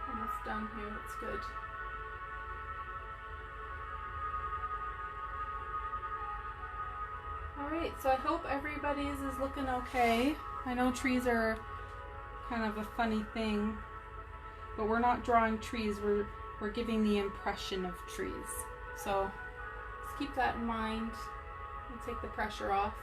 almost done here. That's good. Alright, so I hope everybody's is looking okay. I know trees are kind of a funny thing, but we're not drawing trees. We're giving the impression of trees. So just keep that in mind and take the pressure off.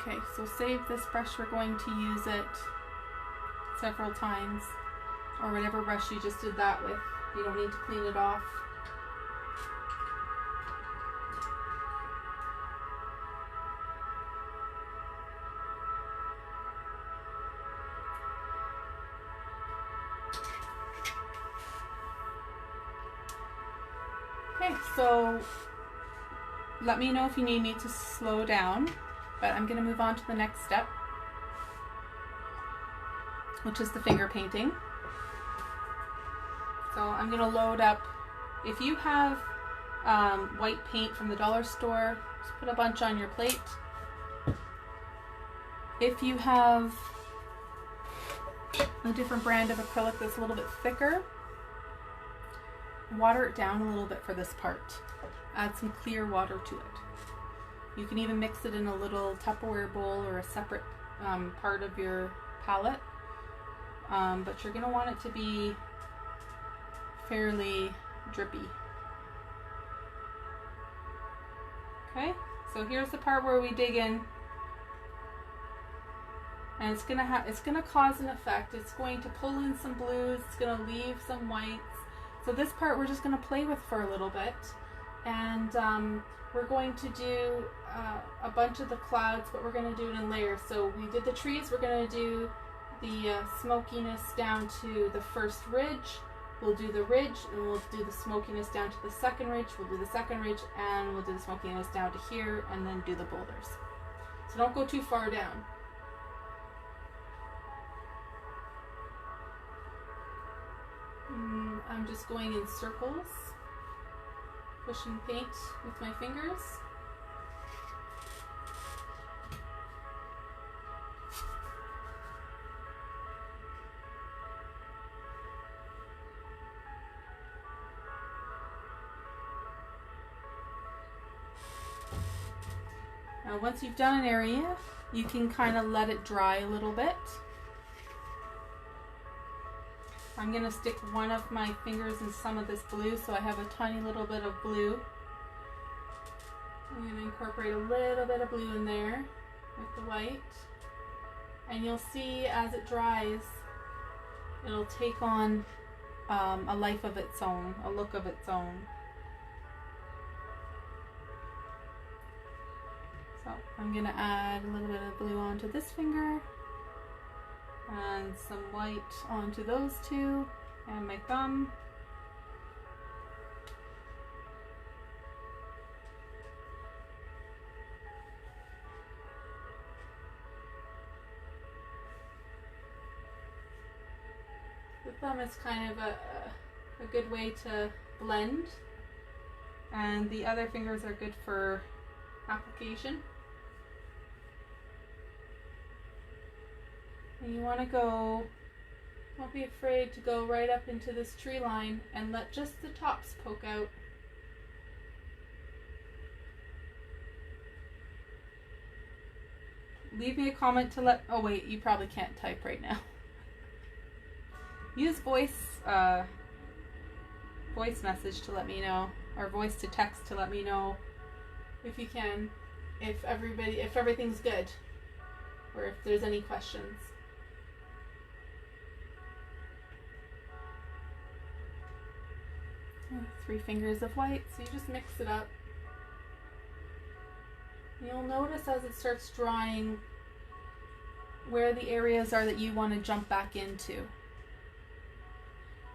Okay, so save this brush. We're going to use it several times, or whatever brush you just did that with. You don't need to clean it off. Okay, so let me know if you need me to slow down. But I'm going to move on to the next step, which is the finger painting. So I'm going to load up, if you have white paint from the dollar store, just put a bunch on your plate. If you have a different brand of acrylic that's a little bit thicker, water it down a little bit for this part. Add some clear water to it. You can even mix it in a little Tupperware bowl or a separate part of your palette, but you're going to want it to be fairly drippy. Okay, so here's the part where we dig in. and it's gonna cause an effect. It's going to pull in some blues, it's gonna leave some whites. So this part we're just gonna play with for a little bit, and we're going to do a bunch of the clouds, but we're gonna do it in layers. So we did the trees, we're gonna do the smokiness down to the first ridge. We'll do the ridge, and we'll do the smokiness down to the second ridge. We'll do the second ridge, and we'll do the smokiness down to here, and then do the boulders. So don't go too far down. I'm just going in circles, pushing paint with my fingers. Now once you've done an area, you can kind of let it dry a little bit. I'm going to stick one of my fingers in some of this blue, so I have a tiny little bit of blue. I'm going to incorporate a little bit of blue in there with the white. And you'll see as it dries, it'll take on a life of its own, a look of its own. So I'm going to add a little bit of blue onto this finger, and some white onto those two, and my thumb. The thumb is kind of a good way to blend, and the other fingers are good for application. And you want to go, don't be afraid to go right up into this tree line and let just the tops poke out. Leave me a comment to let, oh wait, you probably can't type right now. Use voice message to let me know, or voice to text to let me know if you can, if everything's good, or if there's any questions. And 3 fingers of white, so you just mix it up. You'll notice as it starts drying where the areas are that you want to jump back into.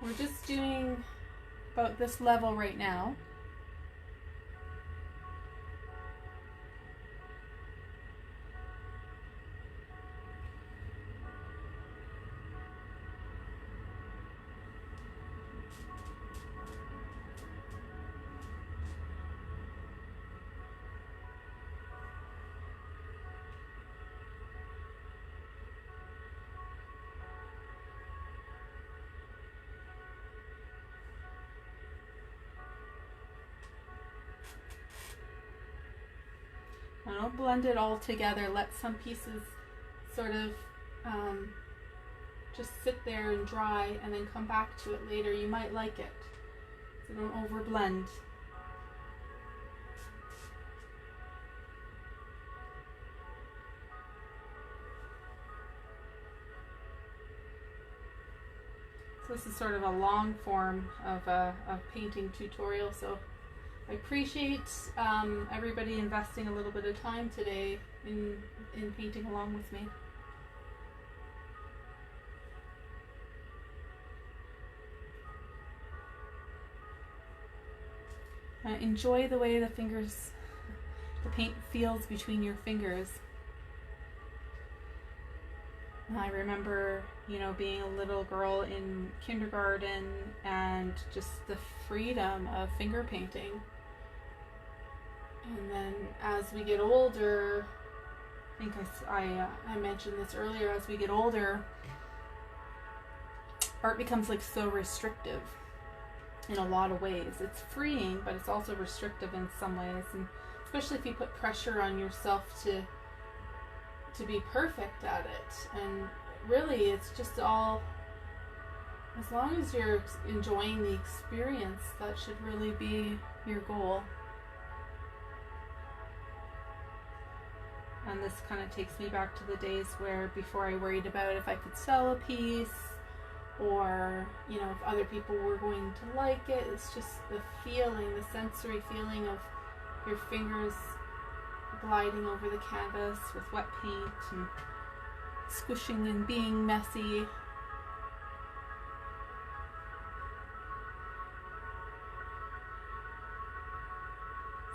We're just doing about this level right now. Now don't blend it all together. Let some pieces sort of just sit there and dry, and then come back to it later. You might like it, so don't over blend. So this is sort of a long form of a painting tutorial, so I appreciate everybody investing a little bit of time today in painting along with me. Enjoy the way the paint feels between your fingers. I remember, being a little girl in kindergarten and just the freedom of finger painting. And then as we get older, I think I mentioned this earlier, as we get older, art becomes like so restrictive in a lot of ways. It's freeing, but it's also restrictive in some ways, and especially if you put pressure on yourself to be perfect at it. And really, it's just all, as long as you're enjoying the experience, that should really be your goal. And this kind of takes me back to the days where before I worried about if I could sell a piece or, you know, if other people were going to like it. It's just the feeling, the sensory feeling of your fingers gliding over the canvas with wet paint and squishing and being messy.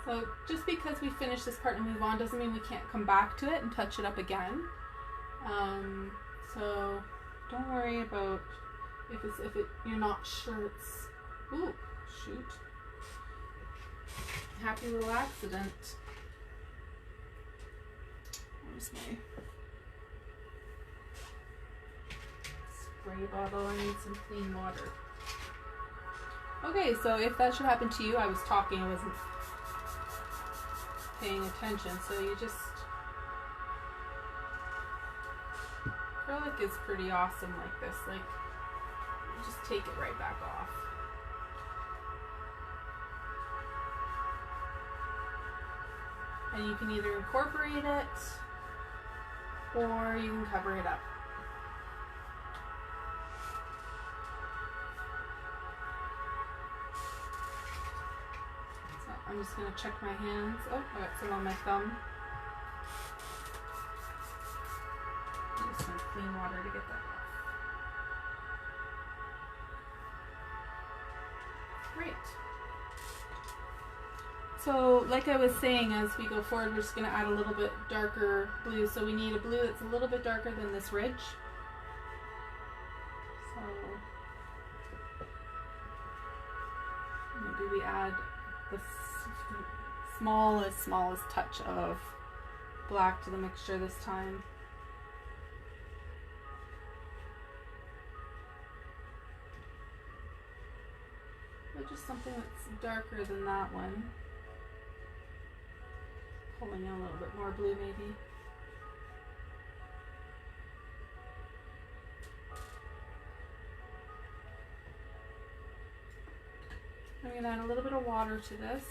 So just because we finish this part and move on doesn't mean we can't come back to it and touch it up again. So don't worry about if you're not sure it's, ooh, shoot. Happy little accident. Where's my spray bottle? I need some clean water. Okay, so if that should happen to you, I was talking, I wasn't paying attention, so you just, acrylic is pretty awesome like this, like you just take it right back off. And you can either incorporate it or you can cover it up. I'm just going to check my hands. Oh, I got some on my thumb. Use some clean water to get that off. Great. So, like I was saying, as we go forward, we're just going to add a little bit darker blue. So we need a blue that's a little bit darker than this ridge. So maybe we add the smallest touch of black to the mixture this time. But just something that's darker than that one. Pulling in a little bit more blue maybe. I'm going to add a little bit of water to this.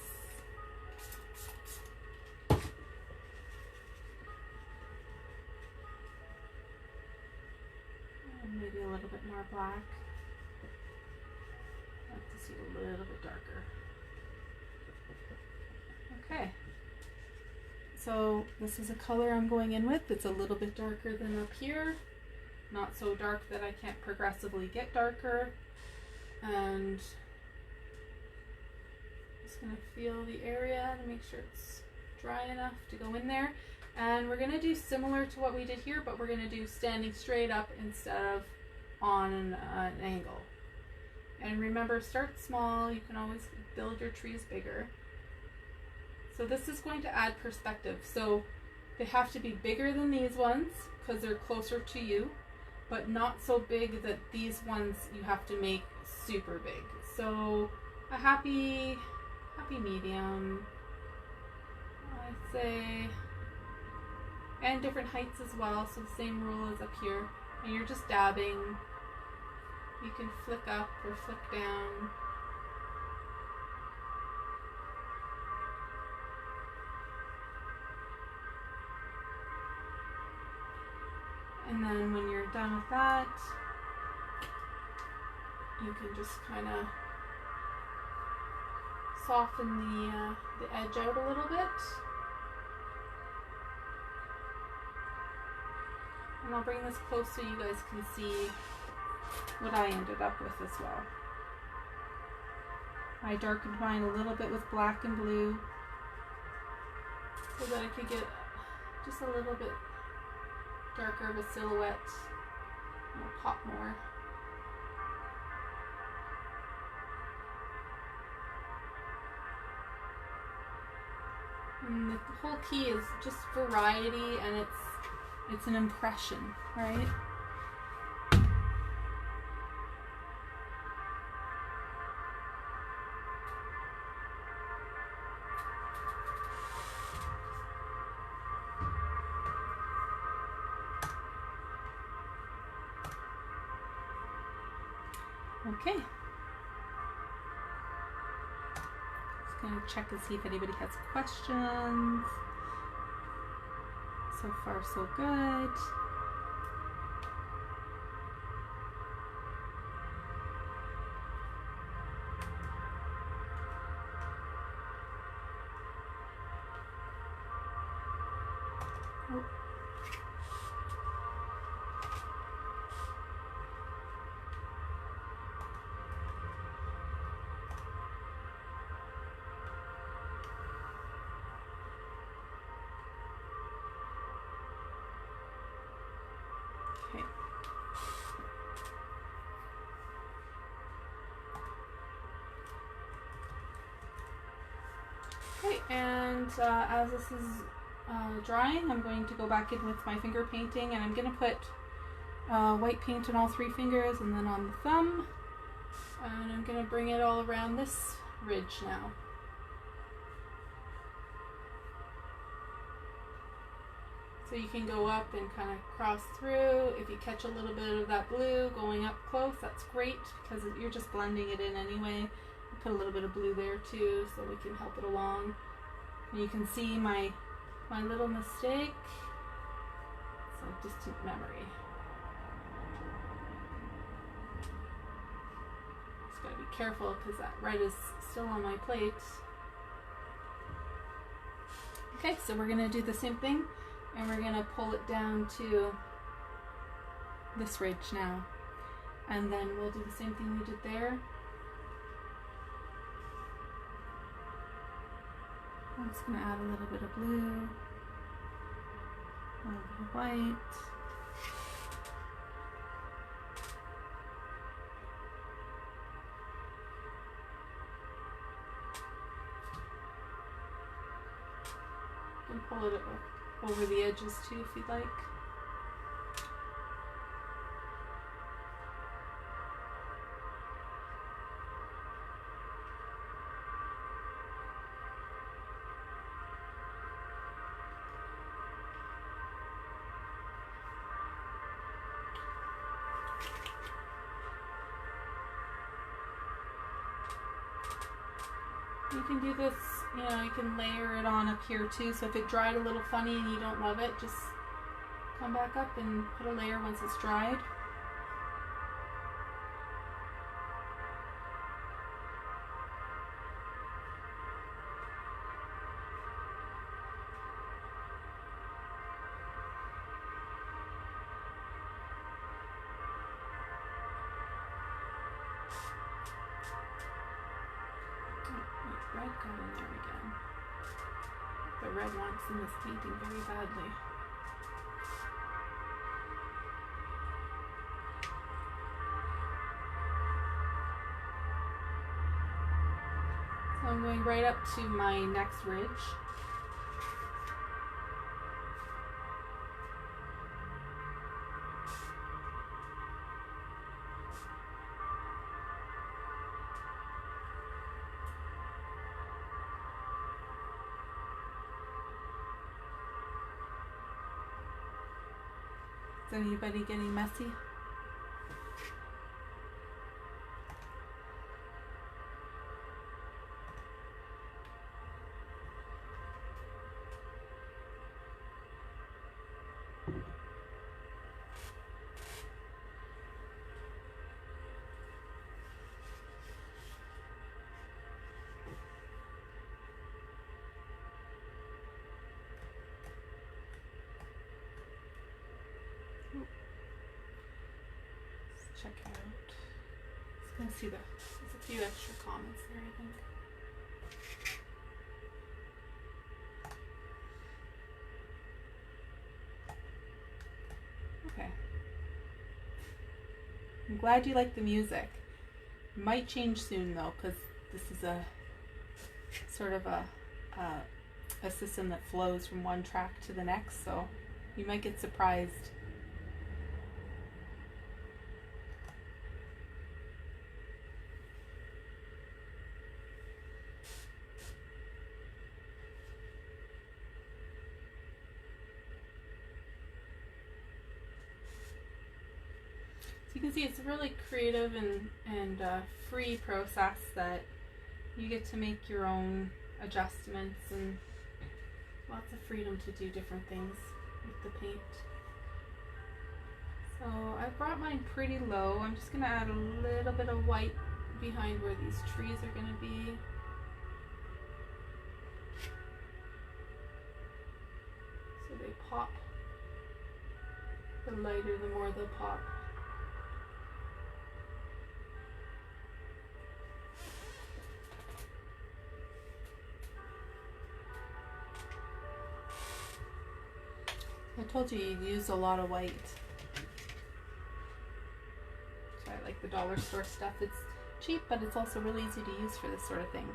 And maybe a little bit more black. I like to see it a little bit darker. Okay. So this is a color I'm going in with. It's a little bit darker than up here. Not so dark that I can't progressively get darker. And just going to feel the area to make sure it's dry enough to go in there. And we're going to do similar to what we did here, but we're going to do standing straight up instead of on an angle. And remember, start small. You can always build your trees bigger. So this is going to add perspective. So they have to be bigger than these ones because they're closer to you, but not so big that these ones you have to make super big. So a happy medium, I'd say, and different heights as well. So the same rule as up here. And you're just dabbing. You can flick up or flick down. And then when you're done with that, you can just kind of soften the edge out a little bit. And I'll bring this close so you guys can see what I ended up with as well. I darkened mine a little bit with black and blue so that I could get just a little bit darker of a silhouette. I'll pop more. And the whole key is just variety, and it's an impression, right? Okay. Just gonna check and see if anybody has questions. So far, so good. Oh. Okay. Okay, and as this is drying, I'm going to go back in with my finger painting, and I'm going to put white paint on all 3 fingers and then on the thumb, and I'm going to bring it all around this ridge now. So you can go up and kind of cross through. If you catch a little bit of that blue going up close, that's great because you're just blending it in anyway. Put a little bit of blue there too so we can help it along. And you can see my little mistake. It's a distant memory. Just gotta be careful because that red is still on my plate. Okay, so we're gonna do the same thing, and we're gonna pull it down to this ridge now. And then we'll do the same thing we did there. I'm just going to add a little bit of blue, a little bit of white. You can pull it over the edges too if you'd like. You can do this, you know, you can layer it on up here too, so if it dried a little funny and you don't love it, just come back up and put a layer once it's dried. Red got in there again. The red wants in this painting very badly. So I'm going right up to my next ridge. Is anybody getting messy? Check it out. Just gonna see there's a few extra comments there, I think. Okay. I'm glad you like the music. It might change soon though, because this is a sort of a system that flows from one track to the next, so you might get surprised. So you can see it's a really creative and free process that you get to make your own adjustments and lots of freedom to do different things. with the paint. So I've brought mine pretty low. I'm just going to add a little bit of white behind where these trees are going to be. So they pop. The lighter, the more they'll pop. I told you you'd use a lot of white. So I like the dollar store stuff. It's cheap, but it's also really easy to use for this sort of thing.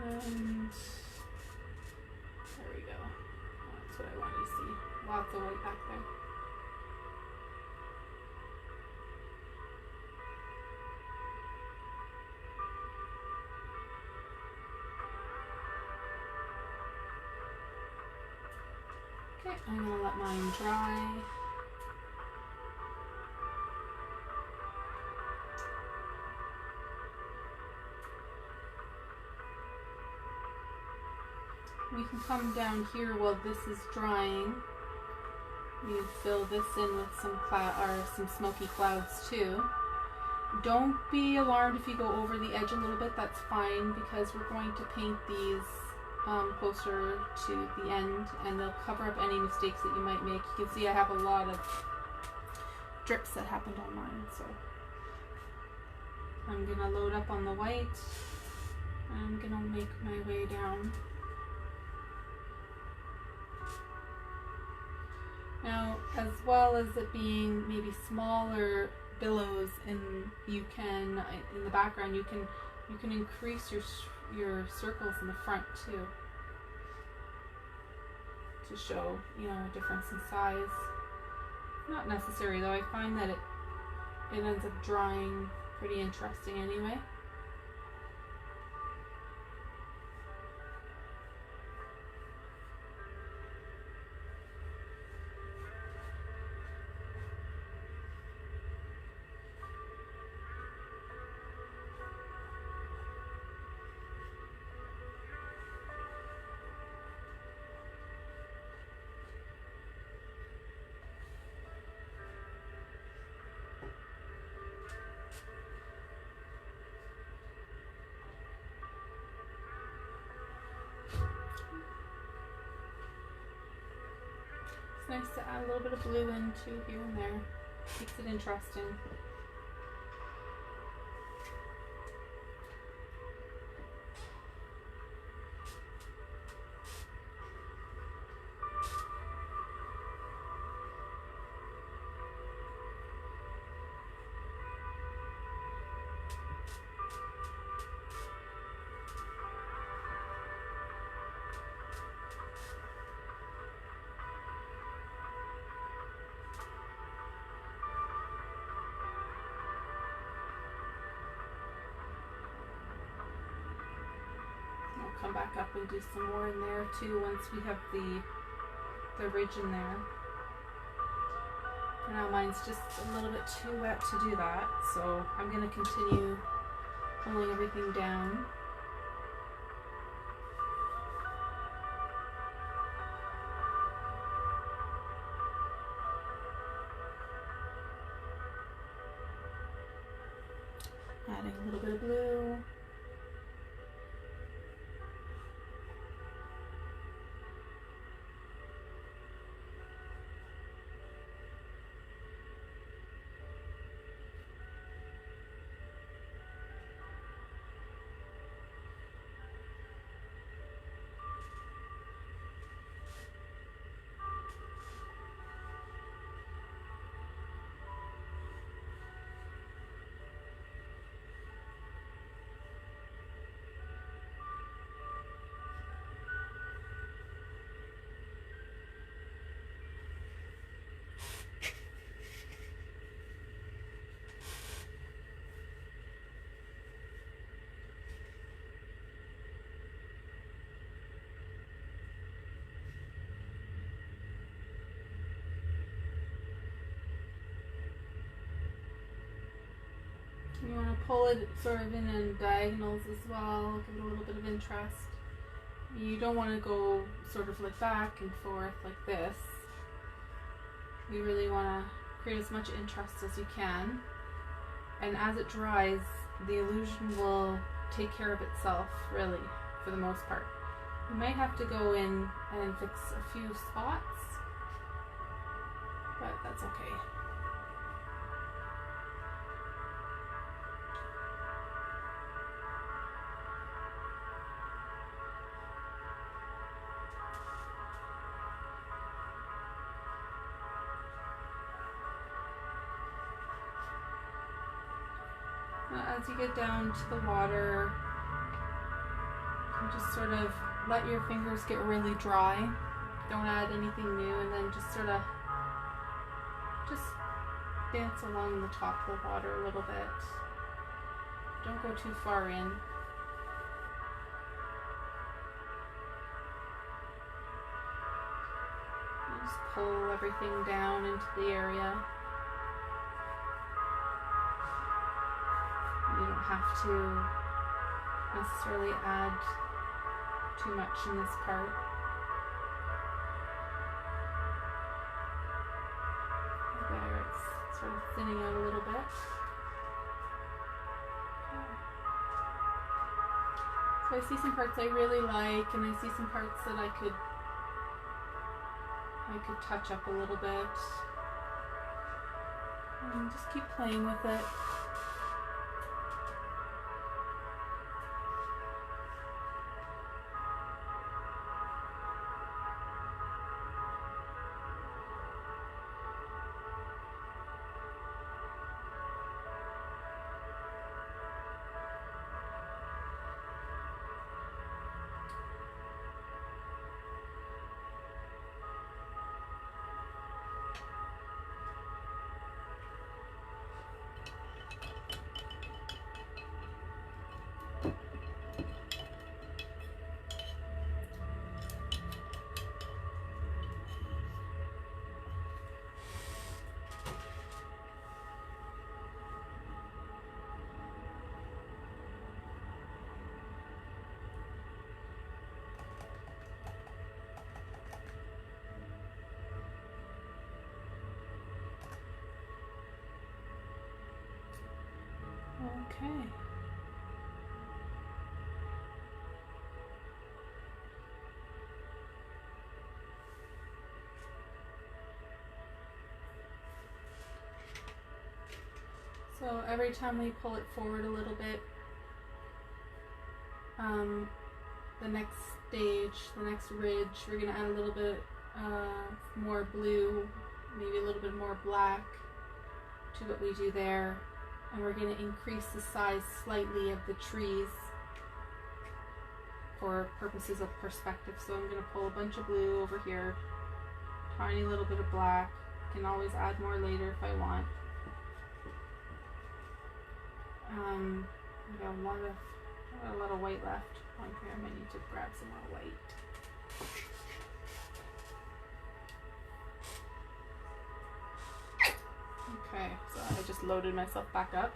And there we go. That's what I wanted to see. Lots of white back there. Okay, I'm going to let mine dry. We can come down here while this is drying. You fill this in with some smoky clouds too. Don't be alarmed if you go over the edge a little bit, that's fine, because we're going to paint these closer to the end, and they'll cover up any mistakes that you might make. You can see I have a lot of drips that happened on mine, so I'm gonna load up on the white. I'm gonna make my way down. Now, as well as it being maybe smaller billows, and you can in the background you can increase your circles in the front too, to show, you know, a difference in size. Not necessary though. I find that it ends up drying pretty interesting anyway. It's nice to add a little bit of blue into here and there. Keeps it interesting. Come back up and do some more in there too once we have the ridge in there. For now mine's just a little bit too wet to do that, so I'm going to continue pulling everything down. Adding a little bit of blue. You want to pull it sort of in diagonals as well, give it a little bit of interest. You don't want to go sort of like back and forth like this. You really want to create as much interest as you can. And as it dries, the illusion will take care of itself, really, for the most part. You might have to go in and fix a few spots, but that's okay. As you get down to the water, you just sort of let your fingers get really dry. Don't add anything new, and then just sort of just dance along the top of the water a little bit. Don't go too far in. You just pull everything down into the area. You don't have to necessarily add too much in this part. There, it's sort of thinning out a little bit. So I see some parts I really like, and I see some parts that I could touch up a little bit. And just keep playing with it. Okay. So every time we pull it forward a little bit, the next stage, the next ridge, we're going to add a little bit more blue, maybe a little bit more black to what we do there. And we're going to increase the size slightly of the trees for purposes of perspective. So I'm going to pull a bunch of blue over here, tiny little bit of black. Can always add more later if I want. I got a lot of white left on here. I might need to grab some more white. Okay, so I just loaded myself back up,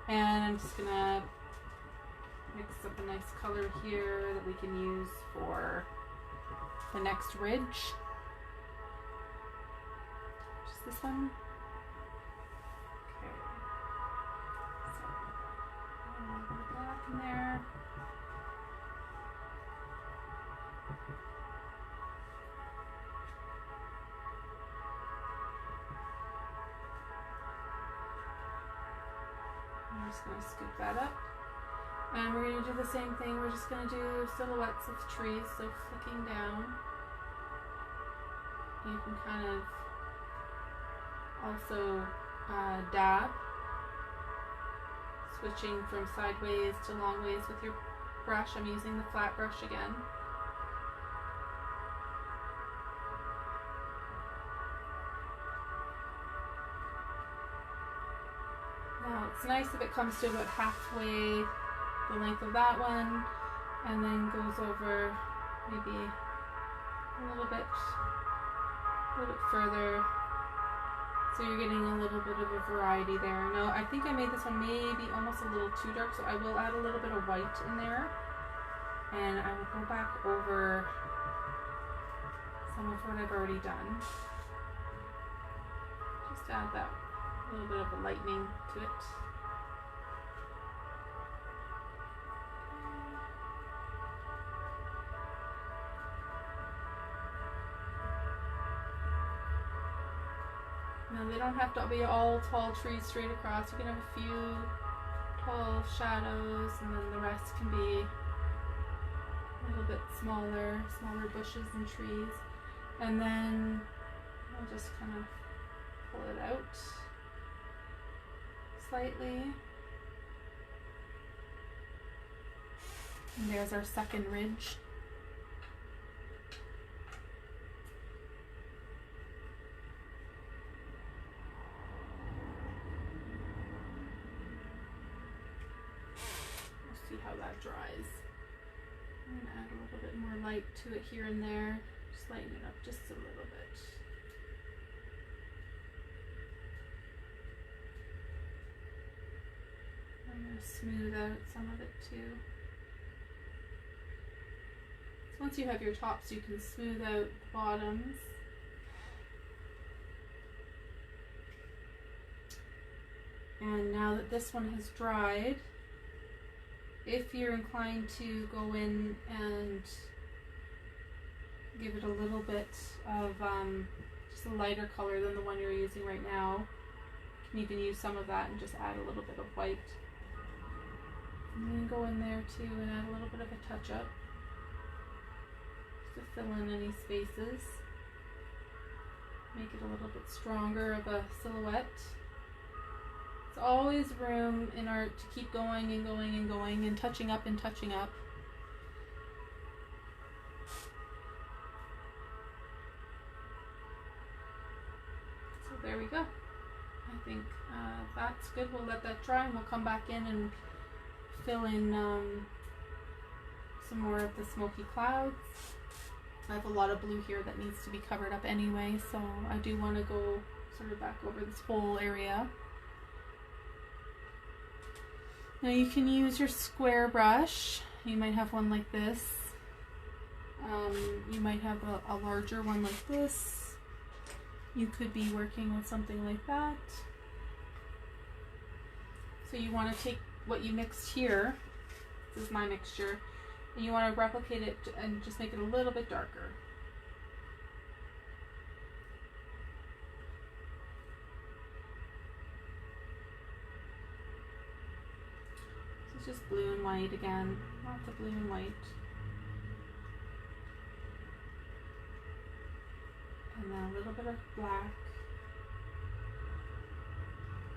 and I'm just gonna mix up a nice color here that we can use for the next ridge. Just this one. Okay, so a little bit of black in there. I'm just going to scoop that up, and we're going to do the same thing. We're just going to do silhouettes of trees, so flicking down. You can kind of also dab, switching from sideways to long ways with your brush. I'm using the flat brush again. Now it's nice if it comes to about halfway the length of that one, and then goes over maybe a little bit further. So you're getting a little bit of a variety there. Now I think I made this one maybe almost a little too dark, so I will add a little bit of white in there. and I will go back over some of what I've already done. Just add that little bit of a lightening to it. Now they don't have to be all tall trees straight across. You can have a few tall shadows, and then the rest can be a little bit smaller bushes and trees. And then I'll just kind of pull it out slightly. And there's our second ridge. See how that dries. I'm going to add a little bit more light to it here and there. Just lighten it up just a little bit. I'm going to smooth out some of it too. So once you have your tops, you can smooth out the bottoms. And now that this one has dried, if you're inclined to go in and give it a little bit of just a lighter color than the one you're using right now, you can even use some of that and just add a little bit of white. And then go in there too and add a little bit of a touch up just to fill in any spaces. Make it a little bit stronger of a silhouette. There's always room in art to keep going and going and going and touching up and touching up. So there we go. I think that's good. We'll let that dry and we'll come back in and fill in some more of the smoky clouds. I have a lot of blue here that needs to be covered up anyway, so I do want to go sort of back over this whole area. Now you can use your square brush. You might have one like this. You might have a larger one like this. You could be working with something like that. So you want to take what you mixed here, this is my mixture, and you want to replicate it and just make it a little bit darker. It's just blue and white again, lots of blue and white. And then a little bit of black.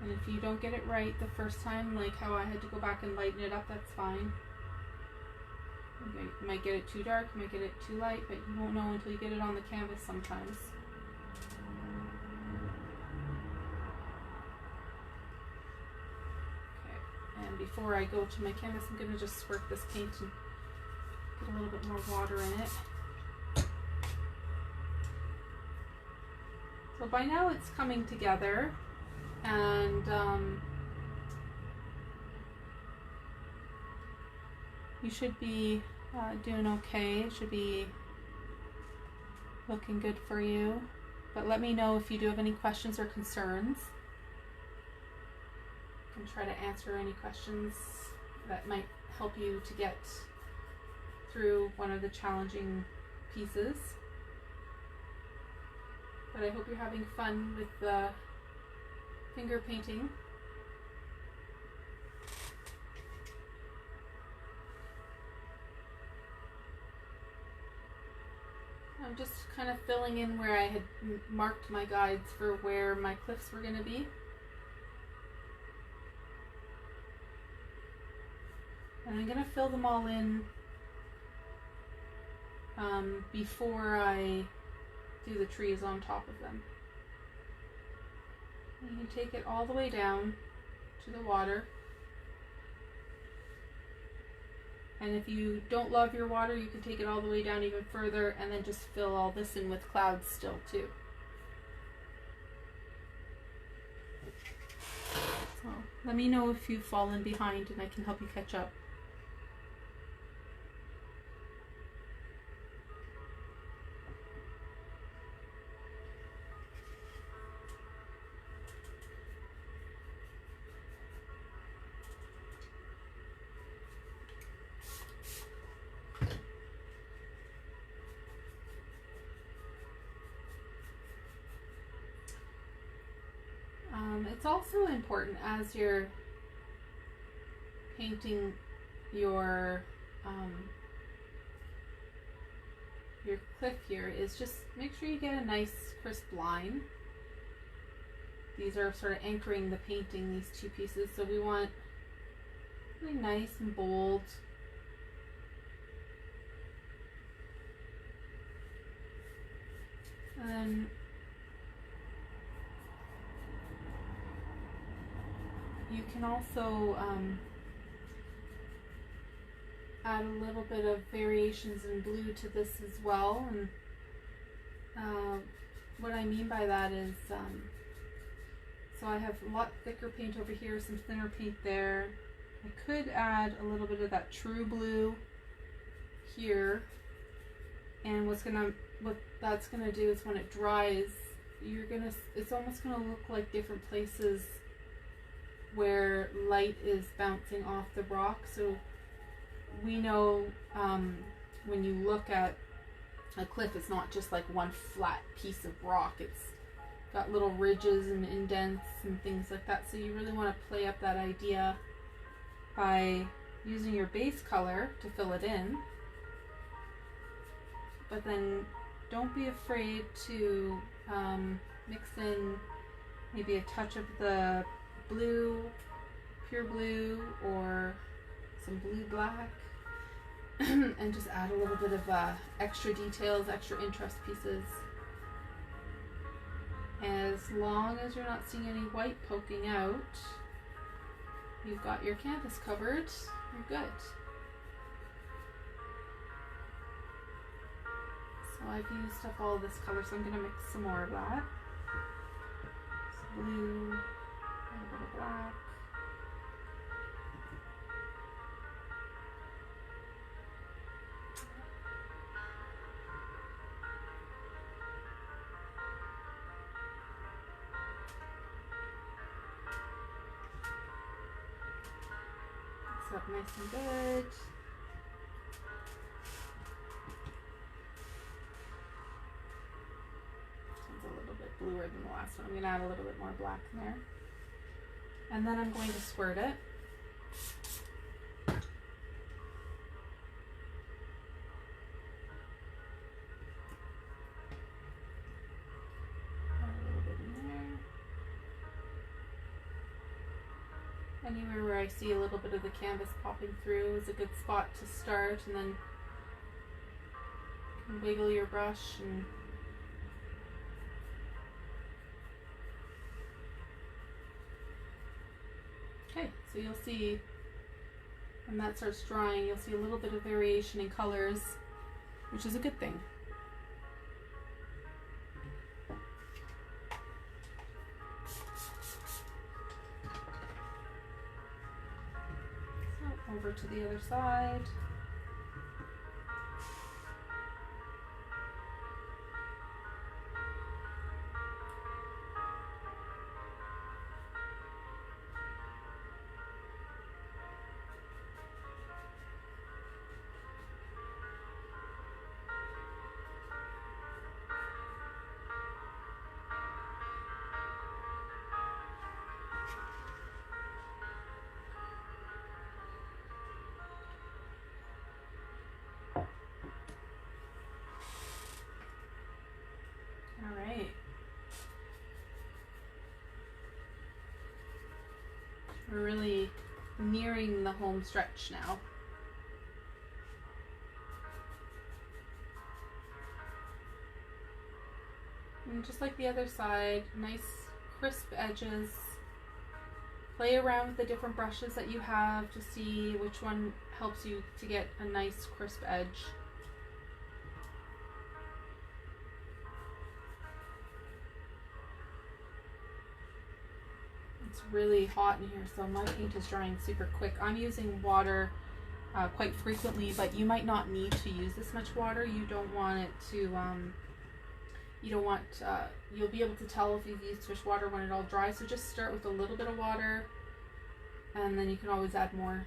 And if you don't get it right the first time, like how I had to go back and lighten it up, that's fine. You might get it too dark, you might get it too light, but you won't know until you get it on the canvas sometimes. And before I go to my canvas, I'm going to just squirt this paint and get a little bit more water in it. So by now it's coming together, and you should be doing okay. It should be looking good for you. But let me know if you do have any questions or concerns. I can try to answer any questions that might help you to get through one of the challenging pieces. But I hope you're having fun with the finger painting. I'm just kind of filling in where I had marked my guides for where my cliffs were going to be. And I'm going to fill them all in before I do the trees on top of them. And you can take it all the way down to the water. And if you don't love your water, you can take it all the way down even further and then just fill all this in with clouds still too. So let me know if you've fallen behind and I can help you catch up. it's also important as you're painting your cliff here is just make sure you get a nice crisp line. These are sort of anchoring the painting, these two pieces, so we want really nice and bold. And then you can also add a little bit of variations in blue to this as well. And what I mean by that is, so I have a lot thicker paint over here, some thinner paint there. I could add a little bit of that true blue here, and what that's gonna do is when it dries, it's almost gonna look like different places where light is bouncing off the rock. So we know when you look at a cliff, it's not just like one flat piece of rock. It's got little ridges and indents and things like that. So you really want to play up that idea by using your base color to fill it in. But then don't be afraid to mix in maybe a touch of the blue, pure blue, or some blue black, and just add a little bit of extra details, extra interest pieces. As long as you're not seeing any white poking out, you've got your canvas covered, you're good. So I've used up all this color, so I'm going to mix some more of that. Some blue, a little bit of black. Mix up nice and good. Bluer than the last one. I'm going to add a little bit more black in there. And then I'm going to squirt it. Add a little bit in there. Anywhere where I see a little bit of the canvas popping through is a good spot to start, and then you can wiggle your brush and okay, so you'll see when that starts drying, you'll see a little bit of variation in colors, which is a good thing. So over to the other side. Alright. We're really nearing the home stretch now. And just like the other side, nice crisp edges. Play around with the different brushes that you have to see which one helps you to get a nice crisp edge. It's really hot in here, so my paint is drying super quick. I'm using water quite frequently, but you might not need to use this much water. You don't want it to, you'll be able to tell if you've used fish water when it all dries, so just start with a little bit of water, and then you can always add more.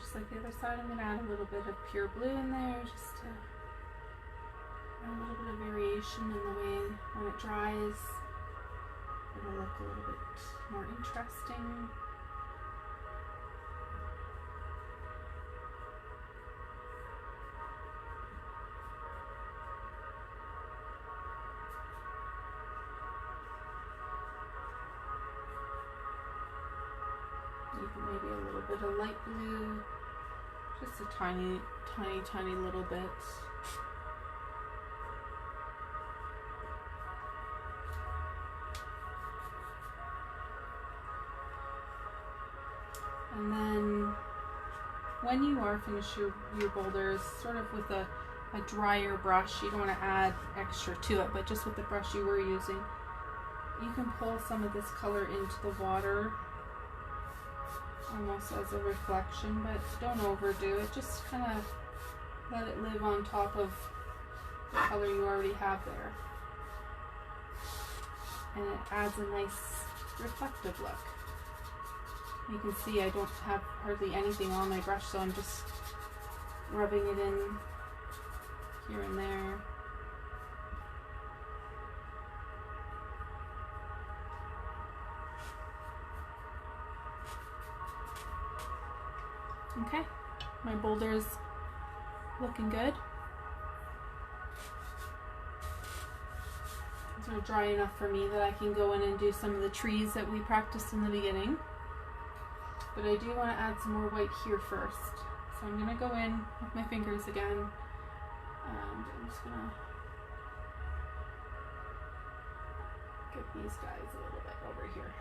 just like the other side, I'm going to add a little bit of pure blue in there just to add a little bit of variation in the way when it dries. It'll look a little bit more interesting. Even maybe a little bit of light blue, just a tiny, tiny, tiny little bit. And then when you are finished your boulders, sort of with a drier brush, you don't want to add extra to it, but just with the brush you were using, you can pull some of this color into the water, almost as a reflection, but don't overdo it. Just kind of let it live on top of the color you already have there. And it adds a nice reflective look. You can see I don't have hardly anything on my brush, so I'm just rubbing it in here and there. Okay, my boulder's looking good. These are dry enough for me that I can go in and do some of the trees that we practiced in the beginning. But I do want to add some more white here first. So I'm going to go in with my fingers again, and I'm just going to get these guys a little bit over here.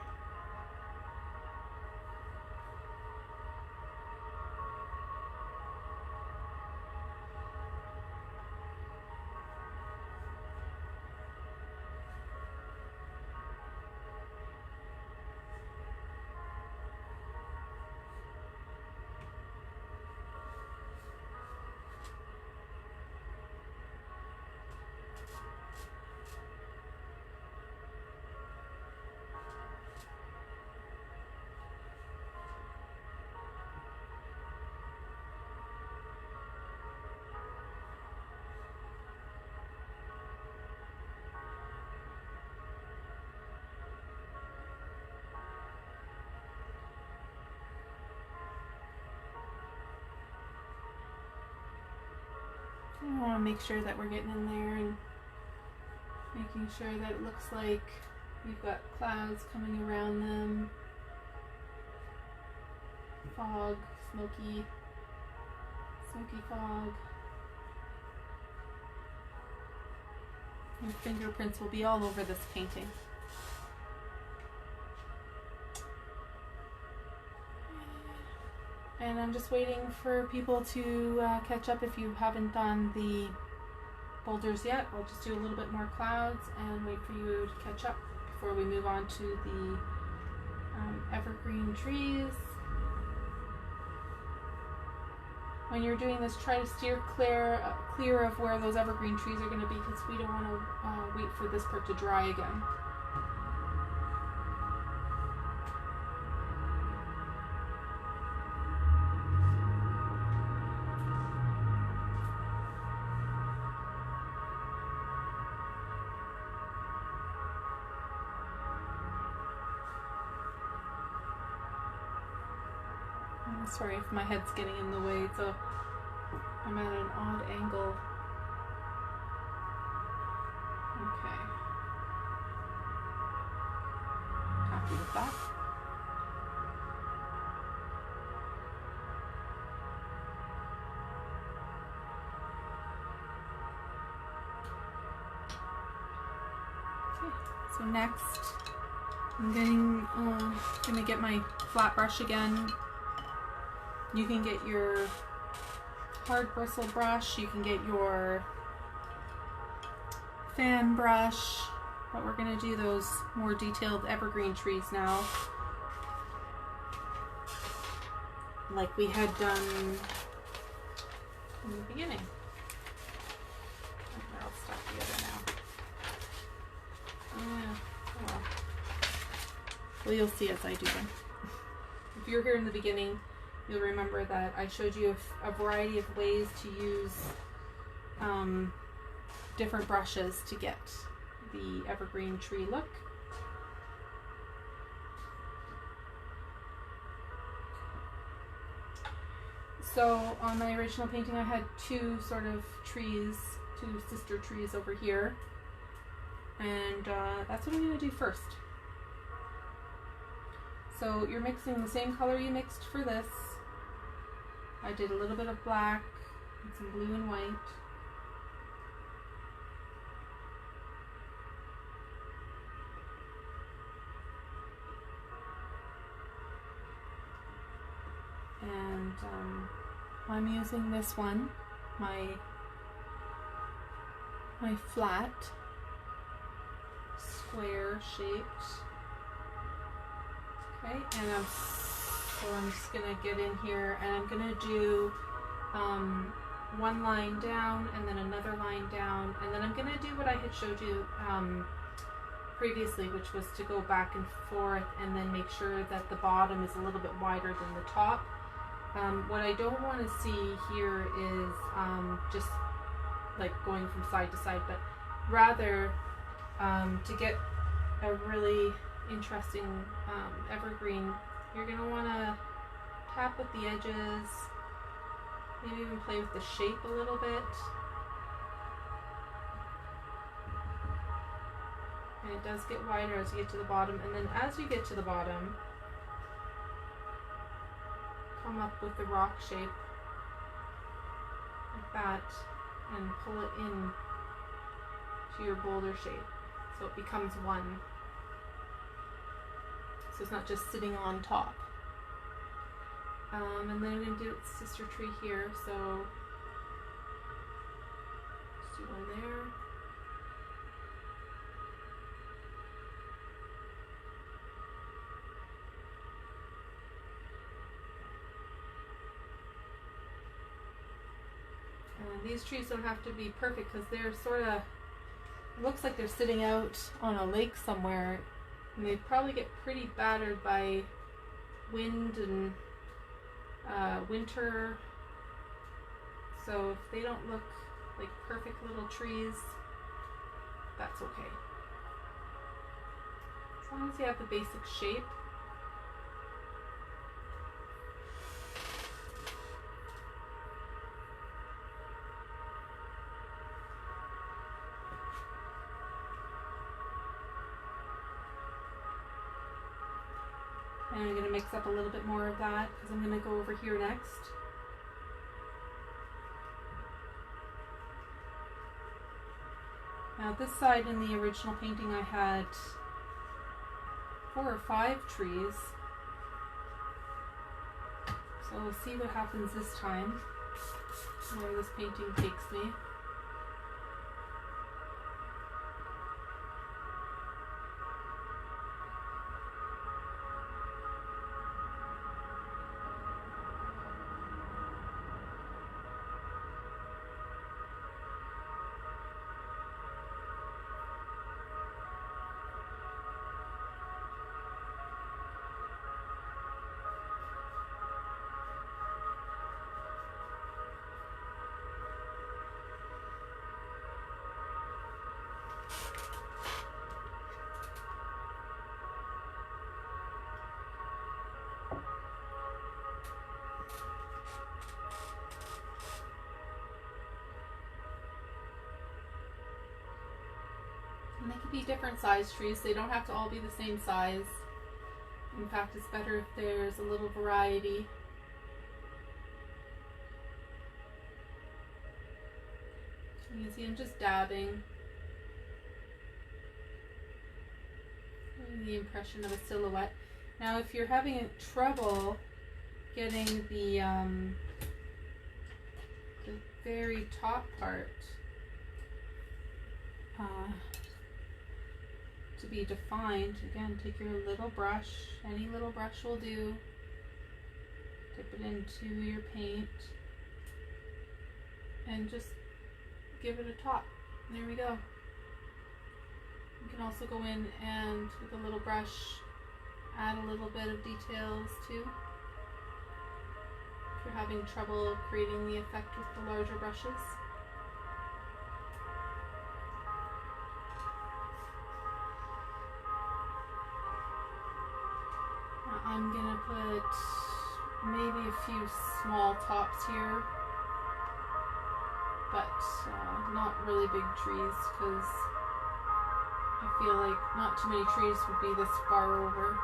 I want to make sure that we're getting in there and making sure that it looks like we've got clouds coming around them. Fog, smoky fog. Your fingerprints will be all over this painting. And I'm just waiting for people to catch up. If you haven't done the boulders yet, I'll just do a little bit more clouds and wait for you to catch up before we move on to the evergreen trees. When you're doing this, try to steer clear of where those evergreen trees are going to be, because we don't want to wait for this part to dry again. Sorry if my head's getting in the way, so I'm at an odd angle. Okay. Happy with that. Okay, so next I'm gonna get my flat brush again. You can get your hard bristle brush, you can get your fan brush, but we're going to do those more detailed evergreen trees now, like we had done in the beginning. I'll stop the other now. Oh well, you'll see as I do them. If you're here in the beginning, you'll remember that I showed you a variety of ways to use different brushes to get the evergreen tree look. So on my original painting I had two sort of trees, two sister trees over here, and that's what I'm going to do first. So you're mixing the same color you mixed for this. I did a little bit of black and some blue and white. And I'm using this one, my flat square shaped. Okay, and I'm just gonna get in here and I'm gonna do one line down and then another line down, and then I'm gonna do what I had showed you previously, which was to go back and forth and then make sure that the bottom is a little bit wider than the top. What I don't want to see here is just like going from side to side, but rather to get a really interesting evergreen, you're going to want to tap with the edges, maybe even play with the shape a little bit. And it does get wider as you get to the bottom, and then as you get to the bottom, come up with the rock shape like that and pull it in to your boulder shape so it becomes one. So it's not just sitting on top. And then I'm going to do its sister tree here, so let's do one there. These trees don't have to be perfect because they're sort of, it looks like they're sitting out on a lake somewhere, and they probably get pretty battered by wind and winter. So if they don't look like perfect little trees, that's okay. As long as you have the basic shape. And I'm going to mix up a little bit more of that because I'm going to go over here next. Now this side in the original painting I had 4 or 5 trees. So we'll see what happens this time, where this painting takes me. And they could be different size trees. They don't have to all be the same size. In fact, it's better if there's a little variety. You can see I'm just dabbing. Getting the impression of a silhouette. Now if you're having trouble getting the very top part to be defined, again, take your little brush, any little brush will do, dip it into your paint, and just give it a top. There we go. You can also go in and, with a little brush, add a little bit of details too. if you're having trouble creating the effect with the larger brushes. Now I'm gonna put maybe a few small tops here, but not really big trees, because I feel like not too many trees would be this far over.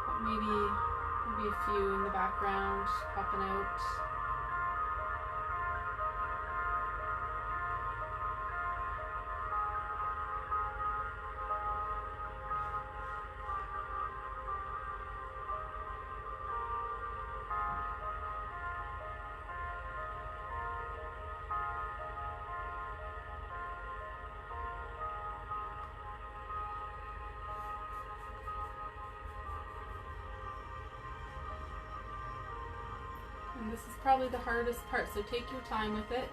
But maybe a few in the background popping out. And this is probably the hardest part, so take your time with it.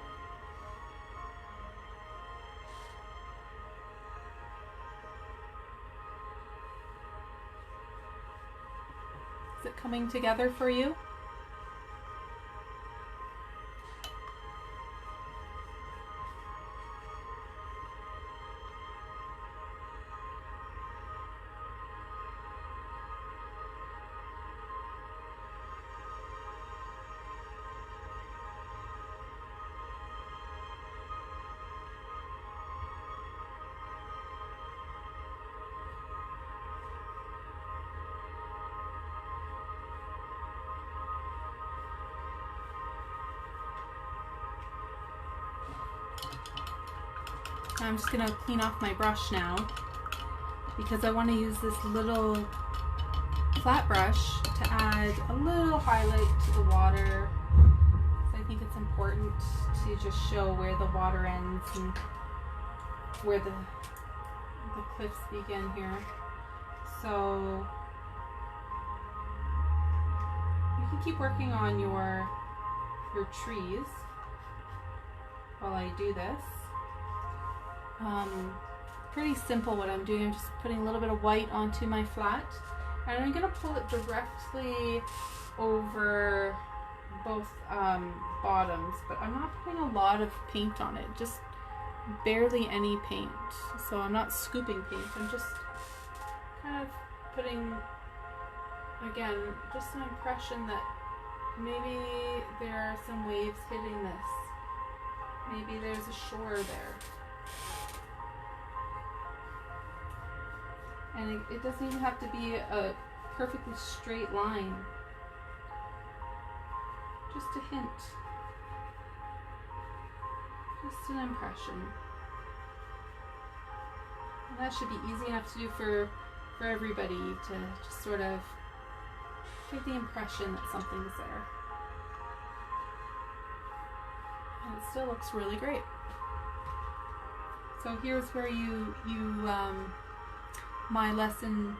Is it coming together for you? I'm just going to clean off my brush now, because I want to use this little flat brush to add a little highlight to the water. So I think it's important to just show where the water ends and where the cliffs begin here. So you can keep working on your trees while I do this. Pretty simple what I'm doing. I'm just putting a little bit of white onto my flat, and I'm going to pull it directly over both bottoms, but I'm not putting a lot of paint on it, just barely any paint. So I'm not scooping paint, I'm just kind of putting, again, just an impression that maybe there are some waves hitting this. Maybe there's a shore there. And it doesn't even have to be a perfectly straight line. Just a hint. Just an impression. And that should be easy enough to do for everybody, to just sort of give the impression that something's there. And it still looks really great. So here's where my lesson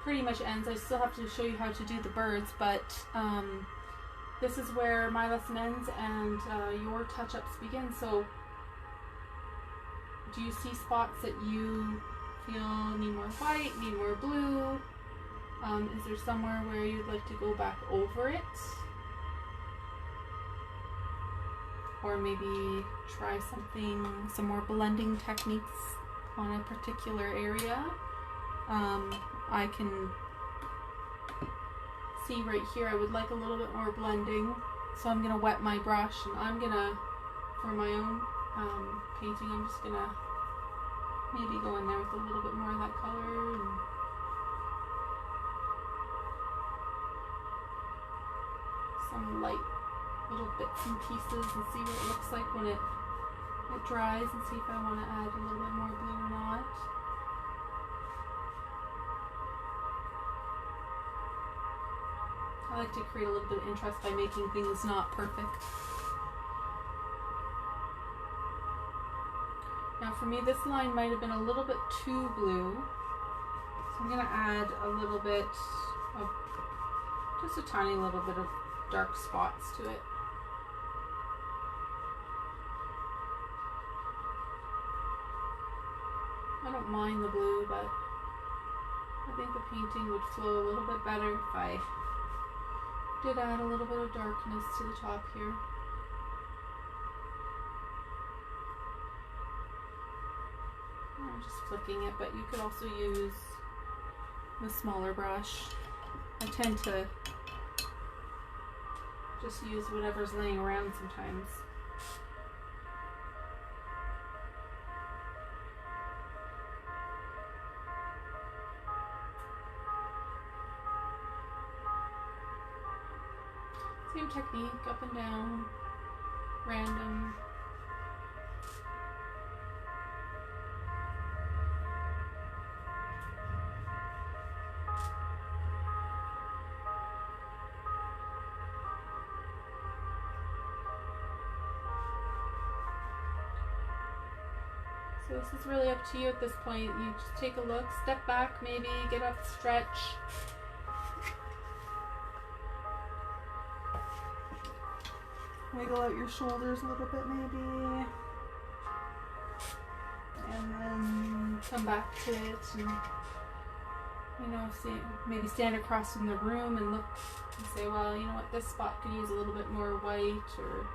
pretty much ends. I still have to show you how to do the birds, but this is where my lesson ends and your touch-ups begin. So do you see spots that you feel need more white, need more blue? Is there somewhere where you'd like to go back over it? Or maybe try some more blending techniques on a particular area. I can see right here I would like a little bit more blending, so I'm gonna wet my brush, and I'm gonna, for my own painting, I'm just gonna maybe go in there with a little bit more of that color and some light little bits and pieces, and see what it looks like when it dries, and see if I want to add a little bit more blue or not. I like to create a little bit of interest by making things not perfect. Now for me, this line might have been a little bit too blue, so I'm going to add a little bit of, just a tiny little bit of dark spots to it. I don't mind the blue, but I think the painting would flow a little bit better if I Did add a little bit of darkness to the top here. I'm just flicking it, but you could also use the smaller brush. I tend to just use whatever's laying around sometimes. Same technique, up and down, random. So this is really up to you at this point. You just take a look, step back maybe, get up, stretch. Wiggle out your shoulders a little bit maybe. And then come back to it and, you know, maybe stand across from the room and look and say, well, you know what, this spot could use a little bit more white, or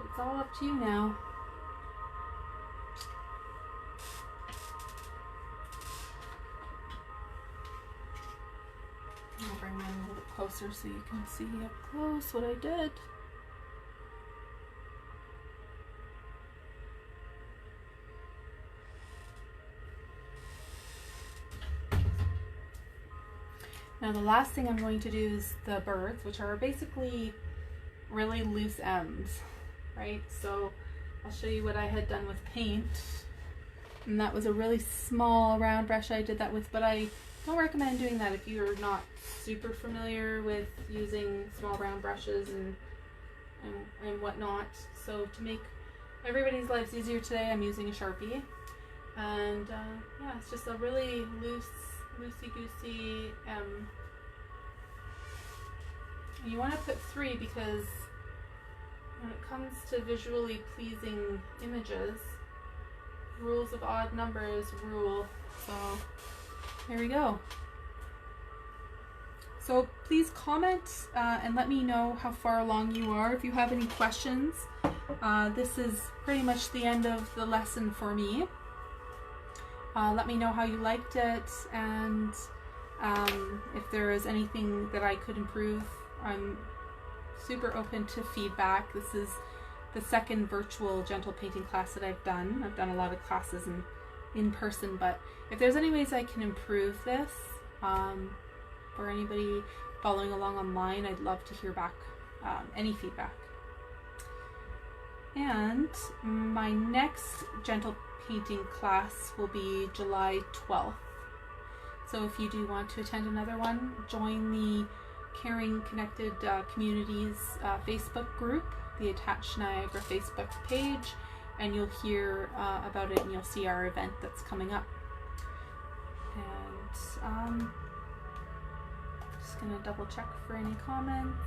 it's all up to you now. I'll bring mine a little bit closer so you can see up close what I did. Now the last thing I'm going to do is the birds, which are basically really loose ends, right? So I'll show you what I had done with paint. And that was a really small round brush I did that with, but I don't recommend doing that if you're not super familiar with using small round brushes and whatnot. So to make everybody's lives easier today, I'm using a Sharpie. And yeah, it's just a really loosey-goosey. You want to put 3 because when it comes to visually pleasing images, rules of odd numbers rule. So there we go. So please comment and let me know how far along you are. If you have any questions, this is pretty much the end of the lesson for me. Let me know how you liked it, and if there is anything that I could improve. I'm super open to feedback. This is the second virtual gentle painting class that I've done. I've done a lot of classes in person, but if there's any ways I can improve this, for anybody following along online, I'd love to hear back any feedback. And my next gentle painting class will be July 12th. So if you do want to attend another one, join the Caring Connected Communities Facebook group, the Attached Niagara Facebook page, and you'll hear about it, and you'll see our event that's coming up. And just gonna double check for any comments.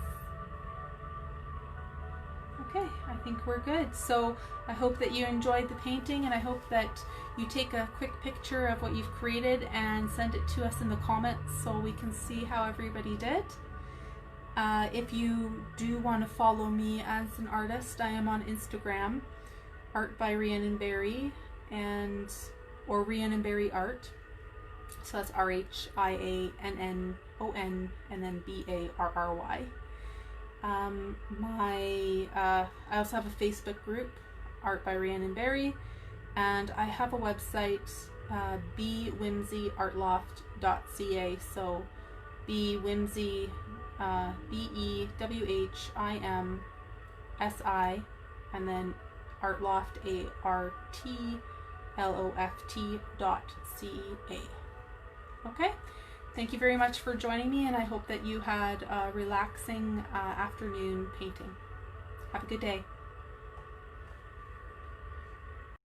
Okay, I think we're good. So I hope that you enjoyed the painting, and I hope that you take a quick picture of what you've created and send it to us in the comments so we can see how everybody did. If you do want to follow me as an artist, I am on Instagram, Art by Rhiannon Barry, or Rhiannon Barry Art. So that's RHIANNON and then BARRY. I also have a Facebook group, Art by Rhiannon Barry, and I have a website, bewhimsyartloft.ca. So bewhimsy, BEWHIMSI, and then artloft, ARTLOFT.ca. Okay, thank you very much for joining me, and I hope that you had a relaxing afternoon painting. Have a good day.